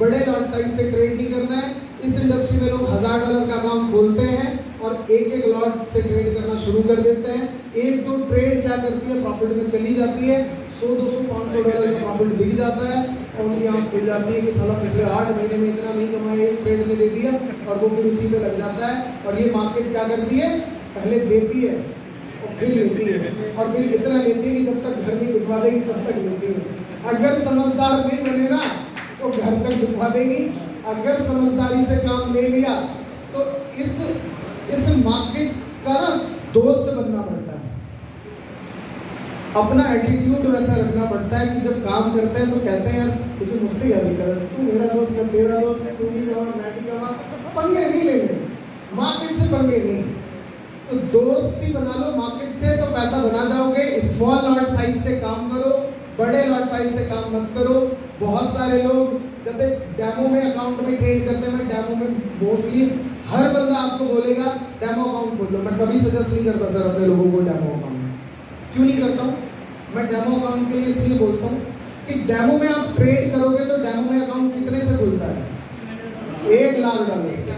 बड़े लॉट साइज से ट्रेड नहीं करना है। इस इंडस्ट्री में लोग $1000 का अकाउंट खोलते हैं और एक लॉट से ट्रेड करना शुरू कर देते हैं। 1-2 ट्रेड क्या करती है, प्रॉफिट में चली जाती है, $100, $200, $500 का प्रॉफिट दिख जाता है और उनकी आँख खुल जाती है कि साला पिछले 8 महीने में इतना नहीं कमाया, एक ट्रेड में दे दिया, और वो फिर उसी पे लग जाता है। और ये मार्केट क्या करती है, पहले देती है और फिर लेती है, और फिर इतना लेती है कि जब तक घर नहीं बिकवा देगी तब तक लेती है। अगर समझदार नहीं बने ना तो घर तक बिकवा देगी। अगर समझदारी से काम ले लिया तो इस मार्केट का ना दोस्त बनना पड़ता है। अपना एटीट्यूड वैसा रखना पड़ता है कि जब काम करते हैं तो कहते हैं यार तुझे मुझसे क्या दिक्कत है, तू मेरा दोस्त है, तेरा दोस्त है, तू भी कमा मैं भी कमा, पंगे नहीं लेने, मार्केट से पंगे नहीं। तो दोस्ती बना लो मार्केट से तो पैसा बना जाओगे। स्मॉल लॉट साइज से काम करो, बड़े लॉट साइज से काम मत करो। बहुत सारे लोग जैसे डेमो में अकाउंट में ट्रेड करते हैं, मैं डेमो में मोस्टली हर बंदा आपको बोलेगा डेमो अकाउंट खोल लो। मैं कभी सजेस्ट नहीं करता सर अपने लोगों को डेमो अकाउंट। क्यों नहीं करता हूँ? मैं डेमो अकाउंट के लिए इसलिए बोलता हूँ कि डेमो में आप ट्रेड करोगे तो डेमो में अकाउंट कितने से खुलता है? $1 लाख से।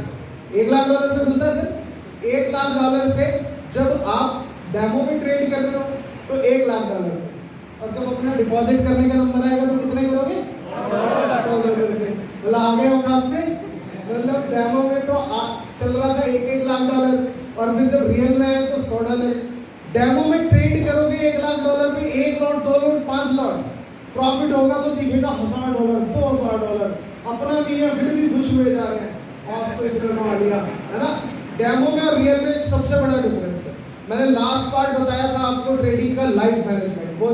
$1 लाख से खुलता है सर। $1 लाख से जब आप डेमो में ट्रेड कर रहे हो तो $1 लाख, और जब अपना डिपॉजिट करने का नंबर आएगा तो कितने करोगे? $100 से। मतलब आ गए हो काम पे। मतलब डेमो में तो चल रहा था $1 लाख, और फिर जब रियल में आए तो $100। डेमो में ट्रेड करोगे $1 लाख पे, 1 लॉट, 2 लॉट, 5 लॉट, प्रॉफिट होगा तो दिखेगा $1000, $2000। अपना नहीं है फिर भी खुश हुए जा रहे हैं, आज तो इतना कमा लिया, है ना। डेमो में और रियल में एक सबसे बड़ा डिफरेंस है। मैंने लास्ट पार्ट बताया था आपको ट्रेडिंग का लाइफ मैनेजमेंट, वो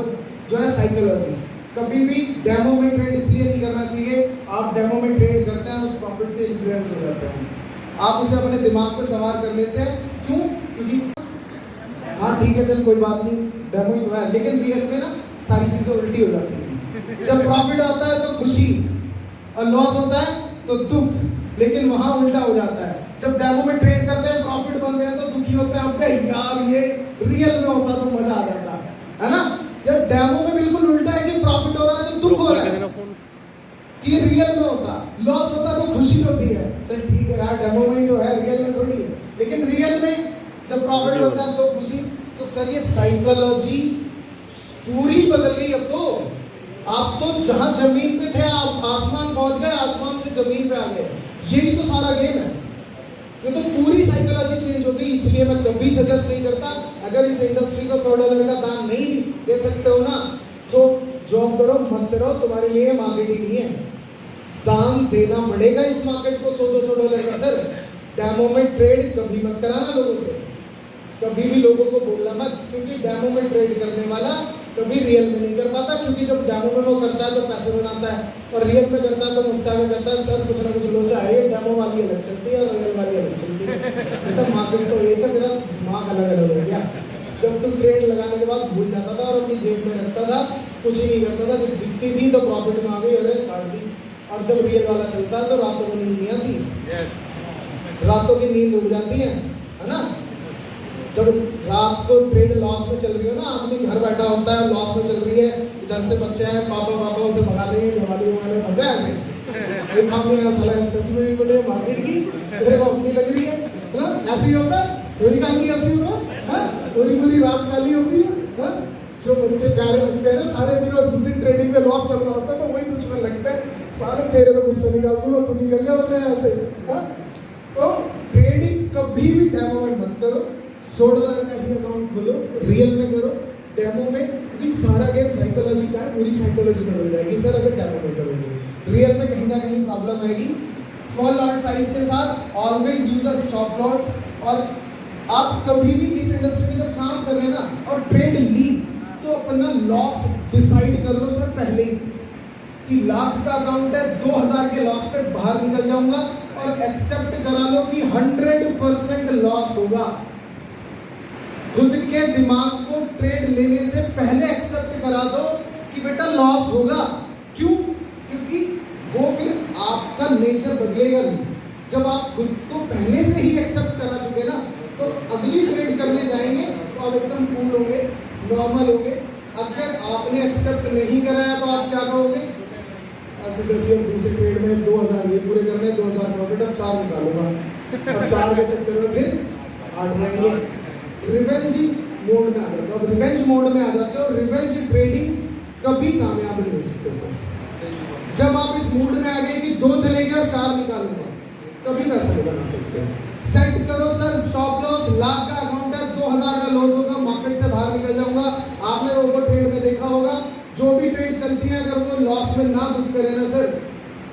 जो है साइकोलॉजी। कभी भी डेमो में ट्रेड इसलिए नहीं करना चाहिए, आप डेमो में ट्रेड करते हैं उस प्रॉफिट से इन्फ्लुएंस हो जाते हैं, आप उसे अपने दिमाग पे सवार कर लेते हैं। क्यों? क्योंकि हाँ ठीक है चल कोई बात नहीं, डेमो ही तो है, लेकिन रियल में ना सारी चीज़ें उल्टी हो जाती हैं। जब प्रॉफिट आता है तो खुशी, और लॉस होता है तो दुख, लेकिन वहाँ उल्टा हो जाता है। जब डेमो में ट्रेड करते हैं प्रॉफिट बन गए तो दुखी होते हैं, अब यार ये रियल में होता तो मजा आ जाता, है ना। जब डेमो में बिल्कुल उल्टा है कि प्रॉफिट हो रहा है तो दुख हो रहा है कि रियल में होता, लॉस होता तो खुशी होती है, चल ठीक है यार डेमो में ही तो है, रियल में थोड़ी है। लेकिन रियल में जब प्रॉफिट होता है तो खुशी। तो सर ये साइकोलॉजी पूरी बदल गई। अब तो आप तो जहां जमीन पे थे आप आसमान पहुंच गए, आसमान से जमीन पे आ गए। यही तो सारा गेम है। ये तो पूरी साइकोलॉजी चेंज हो गई। इसलिए मैं कभी सजेस्ट नहीं करता, अगर इस इंडस्ट्री को $100 का दान नहीं दे सकते हो ना तो जॉब करो, मस्त रहो, तुम्हारे लिए मार्केटिंग नहीं है। दान देना पड़ेगा इस मार्केट को $100-200 का। सर डेमो में ट्रेड कभी मत कराना लोगों से, कभी भी लोगों को बोलना मत, क्योंकि डेमो में ट्रेड करने वाला कभी रियल में नहीं कर पाता। क्योंकि जब डेमो में वो करता है तो पैसे बनाता है, और रियल में करता है तो मुझसे आगे करता है सर कुछ ना कुछ लोचा है, ये डेमो वाली अलग चलती है और रियल वाली अलग चलती है। बेटा मार्केट तो एक है, मेरा दिमाग अलग अलग हो गया। जब तुम ट्रेड लगाने के बाद भूल जाता था और अपनी जेब में रखता था, कुछ ही नहीं करता था, जब दिखती थी तो प्रॉफिट में आ गई, अरे काट दी। और जब रियल वाला चलता है तो रातों को नींद नहीं आती, रातों की नींद उड़ जाती है ना। जब रात को ट्रेड लॉस में चल रही है ना, आदमी घर बैठा होता है, लॉस में चल रही है, इधर से बच्चे हैं, पापा उसे भगा देंगे, दिवाली वगैरह भगा ऐसे एक काम मेरा साला इस तस्वीर बड़े मार्केट की तेरे को अपनी लग रही है ना। ऐसे ही होता है, रोजी काली ऐसे ही होगा, पूरी रात काली होती है। जो बच्चे प्यारे लगते हैं ना सारे दिन, और जिस दिन ट्रेडिंग में लॉस चल रहा होता है तो वही दुश्मन लगते हैं, सारे तेरे में गुस्सा निकाल दूंगा, तू निकल गया वरना ऐसे। तो ट्रेडिंग कभी भी डेमो में मत करो, $100 का भी अकाउंट खोलो, रियल में करो, डेमो में, क्योंकि सारा गेम साइकोलॉजी का है, पूरी साइकोलॉजी बदल जाएगी सर अगर डेमो में करोगे। रियल में कहीं ना कहीं प्रॉब्लम आएगी। स्मॉल लॉट साइज के साथ always use a stop lots. और आप कभी भी इस इंडस्ट्री में जब काम कर रहे हैं ना और ट्रेड ली तो अपना लॉस डिसाइड कर लो सर पहले ही कि लाख का अकाउंट है, 2000 के लॉस पे बाहर निकल जाऊंगा, और एक्सेप्ट करा लो कि 100% लॉस होगा। खुद के दिमाग को ट्रेड लेने से पहले एक्सेप्ट करा दो कि बेटा लॉस होगा। क्यों? क्योंकि वो फिर आपका नेचर बदलेगा नहीं। जब आप खुद को पहले से ही एक्सेप्ट करा चुके ना, तो अगली ट्रेड करने जाएंगे तो आप एकदम कूल होंगे, नॉर्मल होंगे। अगर आपने एक्सेप्ट नहीं कराया तो आप क्या कहोगे, ऐसे कैसे दूसरे ट्रेड में 2000 ये पूरे करने, 2000 प्रॉफिट, अब 4 निकालूंगा और 4 के चक्कर में फिर 8 जाएंगे। रिवेंज मोड में आ जाते हो, अब रिवेंज मोड में आ जाते हो। रिवेंज ट्रेडिंग कभी कामयाब नहीं हो सकते सर। जब आप इस मूड में आ गए कि 2 चलेंगे और 4 निकालूंगा, कभी पैसा नहीं बना सकते। सेट करो सर स्टॉप लॉस, लाख का अकाउंट है, 2000 का लॉस होगा, मार्केट से बाहर निकल जाऊंगा। आपने रोबो ट्रेड में देखा होगा, जो भी ट्रेड चलती है अगर वो लॉस में ना बुक करे ना सर,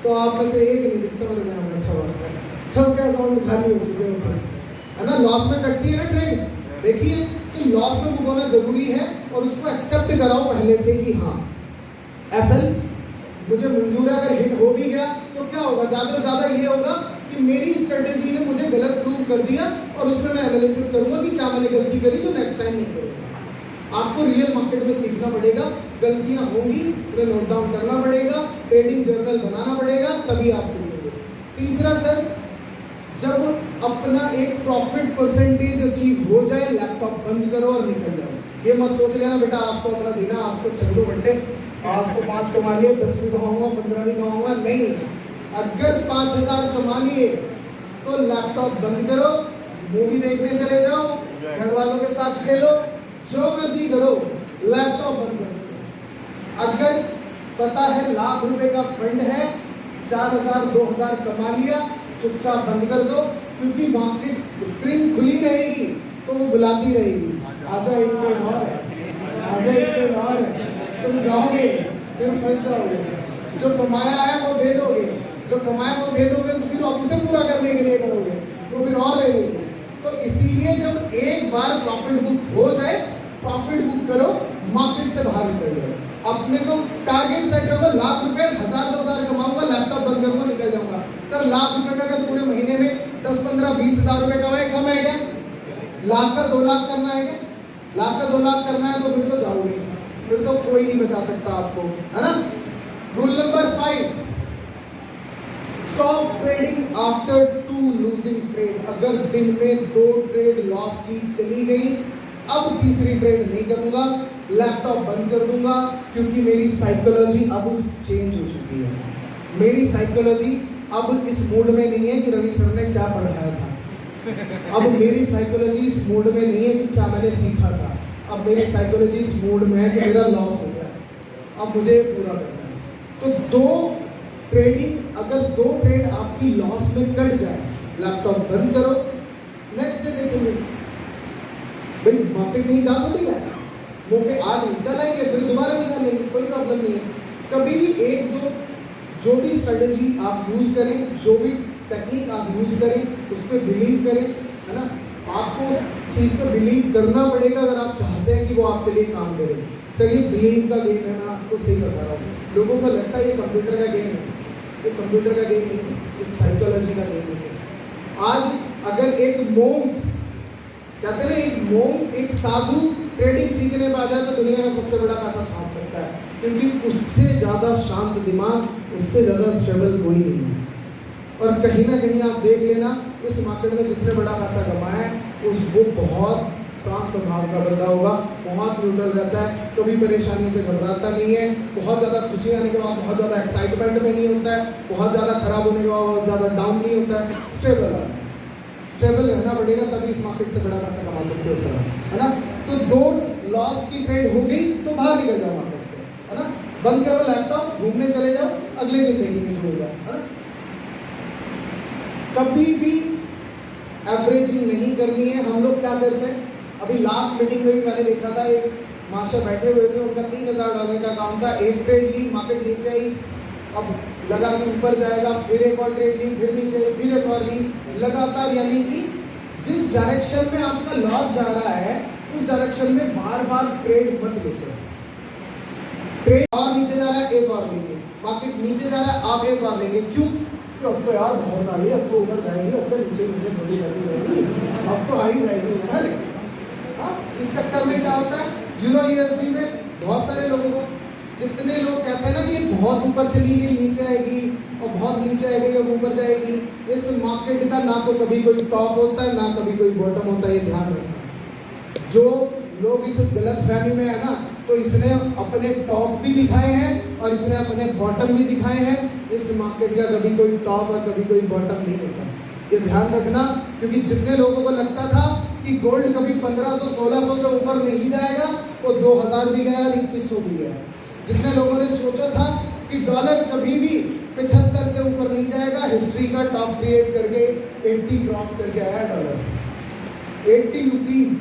तो आप में से एक नहीं दिखता मेरे यहाँ बैठा हुआ, सबके अकाउंट खाली हो चुके होते हैं, है ना। लॉस में कटती है ना ट्रेड, देखिए। तो लॉस में बुक होना जरूरी है और उसको एक्सेप्ट कराओ पहले से कि हाँ एफएल मुझे मंजूर है। अगर हिट हो भी गया तो क्या होगा, ज़्यादा से ज़्यादा ये होगा कि मेरी स्ट्रेटेजी ने मुझे गलत प्रूव कर दिया और उसमें मैं एनालिसिस करूंगा कि क्या मैंने गलती करी जो नेक्स्ट टाइम नहीं करूंगा। आपको रियल मार्केट में सीखना पड़ेगा, गलतियां होंगी उन्हें नोट डाउन करना पड़ेगा, ट्रेडिंग जर्नल बनाना पड़ेगा, तभी आप सीखेंगे। तीसरा सर, जब अपना एक प्रॉफिट परसेंटेज अचीव हो जाए, लैपटॉप बंद करो और निकल जाओ। ये मत सोच लेना बेटा आज तो अपना दिन है, आज तो चल दो घंटे, आज तो 5 कमा लिए, 10 भी कमाऊंगा, 15 भी कमाऊंगा। नहीं, अगर 5000 कमा लिए तो लैपटॉप बंद करो, मूवी देखने चले जाओ, घर वालों के साथ खेलो, जो मर्जी करो, लैपटॉप बंद करो। अगर पता है लाख रुपए का फंड है, 4000 2000 कमा लिया, चुपचाप बंद कर दो, क्योंकि मार्केट स्क्रीन खुली रहेगी तो वो बुलाती रहेगी, आजा एक ट्रेड और है, आजा एक ट्रेड और है। तुम जाओगे फिर फंस जाओगे, जो कमाया है वो दे दोगे, जो कमाया वो दे दोगे तो फिर ऑफिस पूरा करने के लिए करोगे, वो फिर और ले लेंगे। तो इसीलिए जब एक बार प्रॉफिट बुक हो जाए, प्रॉफिट बुक करो, मार्केट से बाहर निकल जाओ। अपने को टारगेट सेट होगा लाख रुपए, 1000 2000 कमाऊंगा, लैपटॉप बंद करूंगा, निकल जाऊंगा। सर लाख रुपए का अगर पूरे महीने में 10 15 20 हजार रुपए कमाए, कम है क्या? लाख का 2 लाख करना है क्या? लाख का 2 लाख करना है तो फिर तो जाओगे, फिर तो कोई नहीं बचा सकता आपको, है ना। Rule number 5, stop trading after 2 losing trade. अगर दिन में 2 ट्रेड लॉस की चली गई, अब तीसरी ट्रेड नहीं करूंगा, लैपटॉप बंद कर दूंगा, क्योंकि मेरी साइकोलॉजी अब चेंज हो चुकी है। मेरी साइकोलॉजी अब इस मूड में नहीं है कि रवि सर ने क्या पढ़ाया था, अब मेरी साइकोलॉजी इस मूड में नहीं है कि क्या मैंने सीखा था, अब मेरी साइकोलॉजी इस मूड में है कि मेरा लॉस हो गया, अब मुझे पूरा करना है। तो 2 ट्रेडिंग, अगर 2 ट्रेड आपकी लॉस में कट जाए, लैपटॉप बंद करो, नेक्स्ट डे देखेंगे। भाई मार्केट नहीं जा थोड़ी है, मौके आज निकल आएंगे फिर दोबारा निकाल लेंगे, कोई प्रॉब्लम नहीं है। कभी भी 1-2 जो भी स्ट्रेटजी आप यूज करें, जो भी टेक्निक आप यूज करें, उस पर बिलीव करें, है ना। आपको उस चीज़ पर बिलीव करना पड़ेगा अगर आप चाहते हैं कि वो आपके लिए काम करे। सर ये बिलीव का गेम है, मैं आपको सही बता रहा हूँ। लोगों को लगता है ये कंप्यूटर का गेम है, ये कंप्यूटर का गेम नहीं है, ये साइकोलॉजी का गेम है सर। आज अगर एक मोंग, कहते हैं ना, एक मोंग, एक साधु ट्रेडिंग सीखने में आ जाए तो दुनिया में सबसे बड़ा पैसा छाप सकता है, क्योंकि उससे ज़्यादा शांत दिमाग, उससे ज़्यादा स्टेबल कोई नहीं है। और कहीं ना कहीं आप देख लेना, इस मार्केट में जिसने बड़ा पैसा कमाया है वो बहुत शांत स्वभाव का बंदा होगा, बहुत न्यूट्रल रहता है, कभी परेशानियों से घबराता नहीं है, बहुत ज़्यादा खुशी आने के बाद बहुत ज़्यादा एक्साइटमेंट में नहीं होता है, बहुत ज़्यादा खराब होने के बाद बहुत ज़्यादा डाउन नहीं होता है, स्टेबल है। स्टेबल रहना पड़ेगा, तभी इस मार्केट से बड़ा पैसा कमा सकते हो सर, है ना। तो 2 लॉस की ट्रेड हो गई तो बाहर निकल जाओ मार्केट से, है ना। बंद करो लैपटॉप, घूमने चले जाओ, अगले दिन देखेंगे जो होगा, है ना। कभी भी एवरेजिंग नहीं करनी है। हम लोग क्या करते हैं, अभी लास्ट मीटिंग में भी मैंने देखा था, एक मास्टर बैठे हुए थे, उनका $3000 का काम था, एक ट्रेड ली, मार्केट नीचे आई, अब लगा कि ऊपर जाएगा, फिर एक और ट्रेड ली, फिर नीचे, फिर एक और ली, लगातार। यानी कि जिस डायरेक्शन में आपका लॉस जा रहा है उस डायरेक्शन में बार बार ट्रेड मत लो सर। ट्रेड और नीचे जा रहा है, एक और लेंगे, मार्केट नीचे जा रहा है, आप एक और लेंगे, क्यों? अब तो यार बहुत आ गई, अब तो ऊपर जाएगी, अब तो नीचे नीचे थोड़ी जाती रहेगी, अब तो आ ही जाएगी ऊपर। इस चक्कर में क्या होता है, यूरो यूएसडी में बहुत सारे लोगों को, जितने लोग कहते हैं ना कि बहुत ऊपर चली गई नीचे आएगी और बहुत नीचे आएगी अब ऊपर जाएगी। इस मार्केट का ना तो कभी कोई टॉप होता है ना कभी कोई बॉटम होता है, ये ध्यान रखना। जो लोग इस गलत फहमी में है ना, तो इसने अपने टॉप भी दिखाए हैं और इसने अपने बॉटम भी दिखाए हैं। इस मार्केट का कभी कोई टॉप और कभी कोई बॉटम नहीं होता, ये ध्यान रखना। क्योंकि जितने लोगों को लगता था कि गोल्ड कभी 1500-1600 से ऊपर नहीं जाएगा, वो 2000 भी गया और 2100 भी गया। जितने लोगों ने सोचा था कि डॉलर कभी भी 75 से ऊपर नहीं जाएगा, हिस्ट्री का टॉप क्रिएट करके 80 क्रॉस करके आया डॉलर, 80 रुपीज।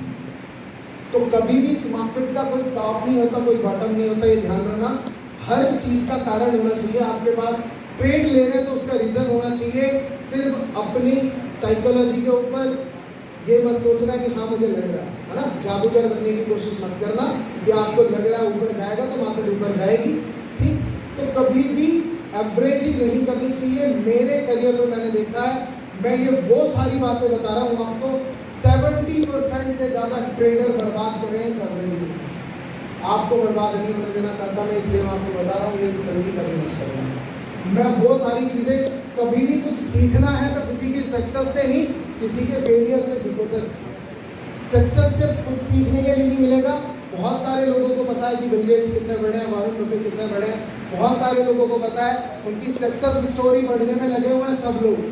तो कभी भी इस मार्केट का कोई टॉप नहीं होता, कोई बॉटम नहीं होता, ये ध्यान रखना। हर चीज का कारण होना चाहिए आपके पास। ट्रेड ले रहे हैं तो उसका रीजन होना चाहिए। सिर्फ अपनी साइकोलॉजी के ऊपर ये मत सोचना कि हाँ मुझे लग रहा है ना, जादूगर बनने की कोशिश मत करना कि आपको लग रहा है ऊपर जाएगा तो मार्केट ऊपर जाएगी, ठीक। तो कभी भी एवरेजिंग नहीं करनी चाहिए। मेरे करियर में मैंने देखा है, मैं ये वो सारी बातें बता रहा हूँ आपको, 70% से ज़्यादा ट्रेडर बर्बाद कर रहे हैं इस एवरेजिंग। आपको बर्बाद नहीं होने देना चाहता मैं, इसलिए मैं आपको बता रहा हूँ, ये गलती कभी मत करना। मैं वो सारी चीज़ें, कभी भी कुछ सीखना है तो किसी की सक्सेस से नहीं, किसी के फेलियर से सीखो सर। सक्सेस से कुछ सीखने के लिए नहीं मिलेगा। बहुत सारे लोगों को पता है कि बिल गेट्स कितने बड़े हैं, वॉरेन बफेट कितने बड़े हैं, बहुत सारे लोगों को पता है, उनकी सक्सेस स्टोरी पढ़ने में लगे हुए हैं सब लोग,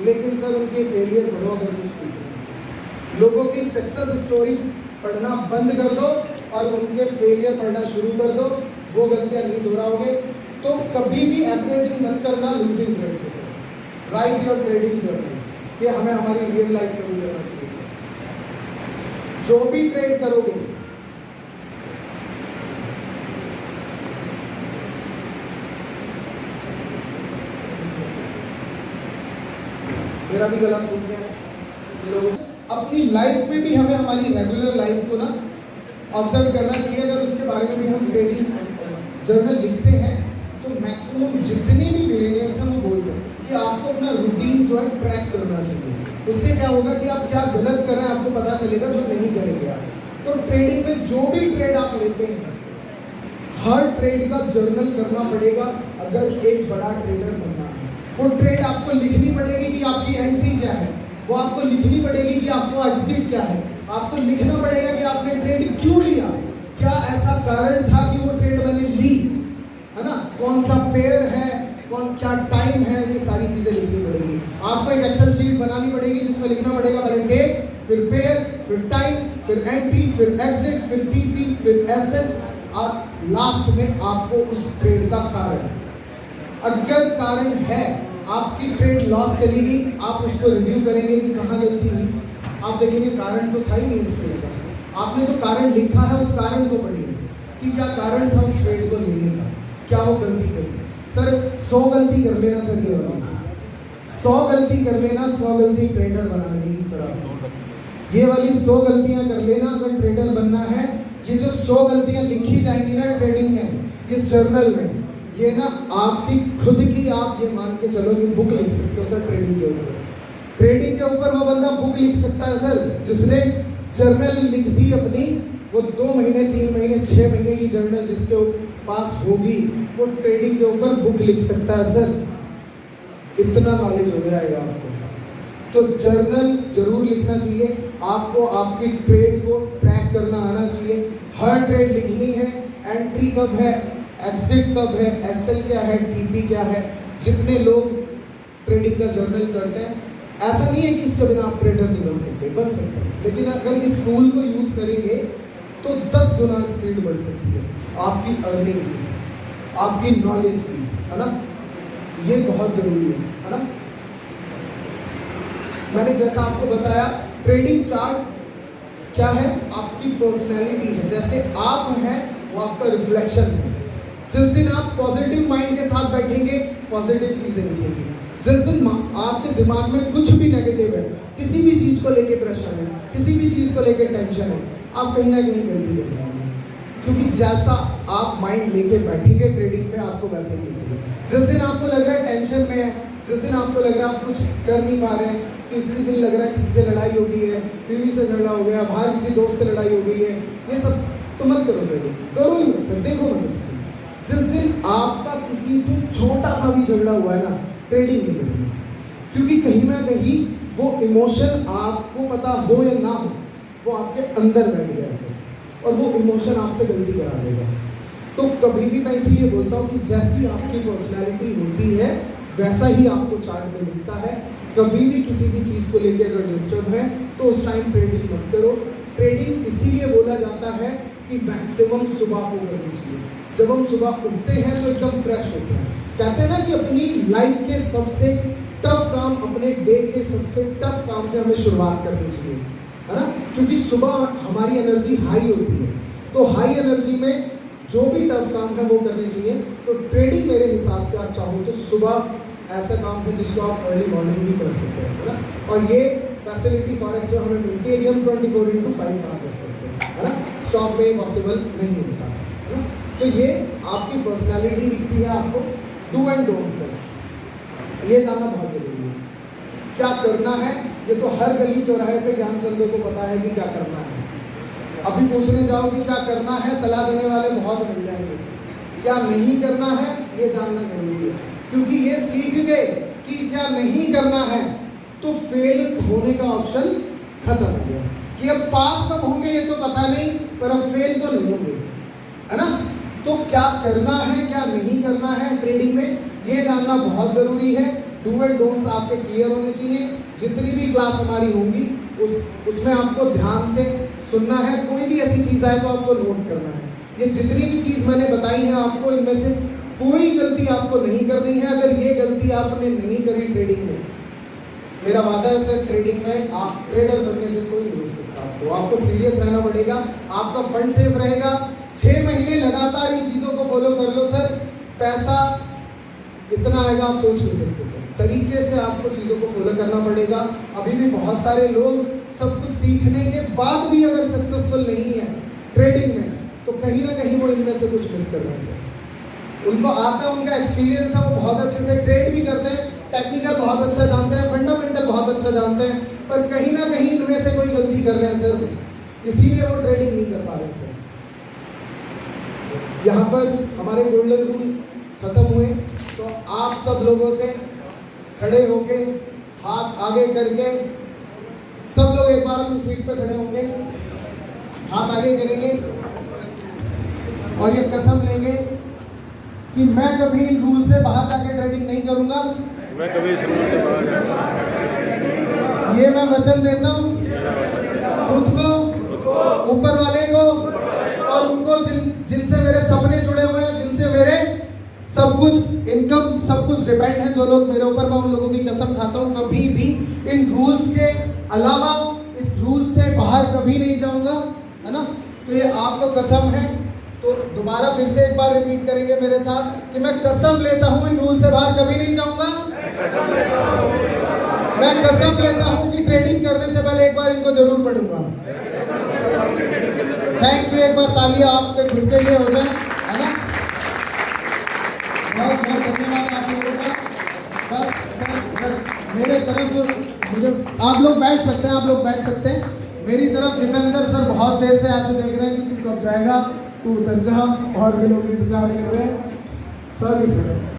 लेकिन सर उनके फेलियर पढ़ो अगर कुछ सीखना। लोगों की सक्सेस स्टोरी पढ़ना बंद कर दो और उनके फेलियर पढ़ना शुरू कर दो, वो गलतियाँ नहीं दोहराओगे। तो कभी भी एवरेजिंग मत करना लूजिंग ट्रेड के साथ। राइट योर ट्रेडिंग जर्नल, ये हमें हमारी रियल लाइफ में भी करना चाहिए सर। जो भी ट्रेड करोगे, मेरा भी गला सूख गया है लोगों। अपनी लाइफ में भी हमें हमारी रेगुलर लाइफ को ना ऑब्जर्व करना चाहिए। अगर उसके बारे में भी हम ट्रेडिंग जर्नल लिखते हैं तो मैक्सिमम जितने भी बिलियनियर्स हैं वो बोलते हैं कि आपको अपना रूटीन जो है ट्रैक करना चाहिए। उससे क्या होगा कि आप क्या गलत कर रहे हैं आपको पता चलेगा, जो नहीं करेंगे आप। तो ट्रेडिंग में जो भी ट्रेड आप लेते हैं, हर ट्रेड का जर्नल करना पड़ेगा अगर एक बड़ा ट्रेडर बनना है। वो ट्रेड आपको लिखनी पड़ेगी कि आपकी एंट्री क्या है, वो आपको लिखनी पड़ेगी कि आपको एग्जिट क्या है, आपको लिखना पड़ेगा कि आपने ट्रेड क्यों लिया, क्या ऐसा कारण था कि वो ट्रेड मैंने ली, है ना, कौन सा पेयर है, कौन क्या टाइम है, ये सारी चीजें लिखनी पड़ेगी। आपको एक एक्सेल शीट बनानी पड़ेगी जिसमें लिखना पड़ेगा पहले डेट, फिर पेयर, फिर टाइम, फिर एंट्री, फिर एग्जिट, फिर टीपी, फिर एसएल और लास्ट में आपको उस ट्रेड का कारण। अगर कारण है आपकी ट्रेड लॉस चली गई, आप उसको रिव्यू करेंगे कि कहाँ गलती हुई। आप देखेंगे कारण तो था ही नहीं इस ट्रेड का, आपने जो कारण लिखा है उस कारण को पढ़िए कि क्या कारण था उस ट्रेड को लेने का, क्या वो गलती करी। सर 100 गलती कर लेना सर, ये वाली 100 गलती कर लेना, 100 गलती ट्रेडर बना देगी सर आपको। ये वाली 100 गलतियां कर लेना अगर ट्रेडर बनना है। ये जो 100 गलतियां लिखी जाएंगी ना ट्रेडिंग में, ये जर्नल में, ये ना आपकी खुद की, आप ये मान के चलो कि बुक लिख सकते हो सर ट्रेडिंग के ऊपर। ट्रेडिंग के ऊपर वो बंदा बुक लिख सकता है सर जिसने जर्नल लिख दी अपनी। वो 2 महीने 3 महीने 6 महीने की जर्नल जिसके पास होगी, वो ट्रेडिंग के ऊपर बुक लिख सकता है सर। इतना नॉलेज हो जाएगा आपको। तो जर्नल जरूर लिखना चाहिए आपको, आपकी ट्रेड को ट्रैक करना आना चाहिए। हर ट्रेड लिखनी है, एंट्री कब है, एग्जिट कब है, एसएल क्या है, टीपी क्या है। जितने लोग ट्रेडिंग का जर्नल करते हैं, ऐसा नहीं है कि इसके बिना आप ट्रेडर नहीं बन सकते, बन सकते हैं, लेकिन अगर इस रूल को यूज करेंगे तो 10 गुना स्पीड बढ़ सकती है आपकी अर्निंग की, आपकी नॉलेज की, है ना। ये बहुत जरूरी है ना। मैंने जैसा आपको बताया, ट्रेडिंग चार्ट क्या है, आपकी पर्सनैलिटी है। जैसे आप हैं वो आपका रिफ्लेक्शन है। जिस दिन आप पॉजिटिव माइंड के साथ बैठेंगे, पॉजिटिव चीजें दिखेंगी। जिस दिन आपके दिमाग में कुछ भी नेगेटिव है, किसी भी चीज को लेके प्रेशर है, किसी भी चीज को लेके टेंशन है, आप कहीं ना कहीं गलती कर जाएंगे। क्योंकि जैसा आप माइंड लेके बैठेंगे ट्रेडिंग पे, आपको वैसे ही दिखेगा। जिस दिन आपको लग रहा है टेंशन में है, जिस दिन आपको लग रहा है आप कुछ कर नहीं पा रहे हैं, किसी दिन लग रहा है किसी से लड़ाई हो गई है, बीवी से झगड़ा हो गया, बाहर किसी दोस्त से लड़ाई हो गई है, ये सब तो मत करो ट्रेडिंग, करो ही मत सर, देखो मत इसको। जिस दिन आपका किसी से छोटा सा भी झगड़ा हुआ है ना, ट्रेडिंग नहीं करनी, क्योंकि कहीं ना कहीं वो इमोशन आपको पता हो या ना हो, वो आपके अंदर बैठ गया है और वो इमोशन आपसे गलती करा देगा। तो कभी भी मैं इसीलिए बोलता हूँ कि जैसी आपकी पर्सनैलिटी होती है वैसा ही आपको चार्ट में दिखता है। कभी भी किसी भी चीज़ को लेकर अगर डिस्टर्ब है तो उस टाइम ट्रेडिंग मत करो। ट्रेडिंग इसीलिए बोला जाता है कि मैक्सिमम सुबह को करनी चाहिए। जब हम सुबह उठते हैं तो एकदम फ्रेश होते हैं। कहते हैं ना कि अपनी लाइफ के सबसे टफ काम, अपने डे के सबसे टफ काम से हमें शुरुआत करनी चाहिए, है ना, क्योंकि सुबह हमारी एनर्जी हाई होती है। तो हाई एनर्जी में जो भी टफ काम है वो करने चाहिए। तो ट्रेडिंग मेरे हिसाब से आप चाहो तो सुबह ऐसा काम है जिसको आप अर्ली मॉर्निंग भी कर सकते हैं, है ना। और ये फैसिलिटी फॉरेक्स में हमें मिलती है कि हम 24/5 काम कर सकते हैं, है ना। स्टॉक में पॉसिबल नहीं होता, है ना। तो ये आपकी पर्सनैलिटी दिखती है आपको। डू एंड डोंट्स है, ये जानना बहुत जरूरी है। क्या करना है ये तो हर गली चौराहे पे ज्ञानचंद्र को पता है कि क्या करना है। अभी पूछने जाओ कि क्या करना है, सलाह देने वाले बहुत मिल जाएंगे। क्या नहीं करना है ये जानना जरूरी है, क्योंकि ये सीख गए कि क्या नहीं करना है तो फेल होने का ऑप्शन खत्म हो गया। कि अब पास कब होंगे ये तो पता नहीं, पर अब फेल तो नहीं होंगे, है ना। तो क्या करना है क्या नहीं करना है ट्रेडिंग में ये जानना बहुत ज़रूरी है। डू एंड डोंट्स आपके क्लियर होने चाहिए। जितनी भी क्लास हमारी होंगी उसमें आपको ध्यान से सुनना है। कोई भी ऐसी चीज़ आए तो आपको नोट करना है। ये जितनी भी चीज़ मैंने बताई है आपको, इनमें से कोई गलती आपको नहीं करनी है। अगर ये गलती आपने नहीं करी ट्रेडिंग में, मेरा वादा है सर, ट्रेडिंग में आप ट्रेडर बनने से कोई नहीं रोक सकता। आपको सीरियस रहना पड़ेगा, आपका फंड सेफ रहेगा। 6 महीने लगातार इन चीज़ों को फॉलो कर लो सर, पैसा इतना आएगा आप सोच नहीं सकते सर। तरीके से आपको चीज़ों को फॉलो करना पड़ेगा। अभी भी बहुत सारे लोग सब कुछ सीखने के बाद भी अगर सक्सेसफुल नहीं है ट्रेडिंग में, तो कहीं ना कहीं वो इनमें से कुछ मिस कर रहे हैं सर। उनको आता है, उनका एक्सपीरियंस है, वो बहुत अच्छे से ट्रेड भी करते हैं, टेक्निकल बहुत अच्छा जानते हैं, फंडामेंटल बहुत अच्छा जानते हैं, पर कहीं ना कहीं इनमें से कोई गलती कर रहे हैं सर, इसीलिए वो ट्रेडिंग नहीं कर पा रहे सर। यहाँ पर हमारे गोल्डन रूल खत्म हुए, तो आप सब लोगों से खड़े होके हाथ आगे करके सब लोग एक बार अपनी सीट पे खड़े होंगे, हाथ आगे करेंगे और ये कसम लेंगे कि मैं कभी इन रूल से बाहर जाके ट्रेडिंग नहीं करूंगा। मैं कभी इस रूल से बाहर जाऊंगा। ये मैं वचन देता हूँ खुद को, ऊपर वाले को और उनको जिनसे मेरे सपने जुड़े हुए हैं, जिनसे मेरे सब कुछ इनकम सब कुछ डिपेंड है, जो लोग मेरे ऊपर, मैं उन लोगों की कसम खाता हूँ कभी भी इन रूल्स के अलावा इस रूल से बाहर कभी नहीं जाऊंगा, है ना। तो ये आपको कसम है। तो दोबारा फिर से एक बार रिपीट करेंगे मेरे साथ कि मैं कसम लेता हूँ इन रूल से बाहर कभी नहीं जाऊंगा। मैं कसम लेता हूँ कि ट्रेडिंग करने से पहले एक बार इनको जरूर पढ़ूंगा। Thank you. एक बार तालियां आपके खुद के लिए हो जाए, है ना। बहुत बहुत धन्यवाद आप लोगों का। बस सर मेरे तरफ मुझे आप लोग बैठ सकते हैं, आप लोग बैठ सकते हैं। मेरी तरफ जितेंद्र सर बहुत देर से ऐसे देख रहे हैं कि तू कब जाएगा, तू उतर जा, और भी लोग इंतजार कर रहे हैं। Sorry sir.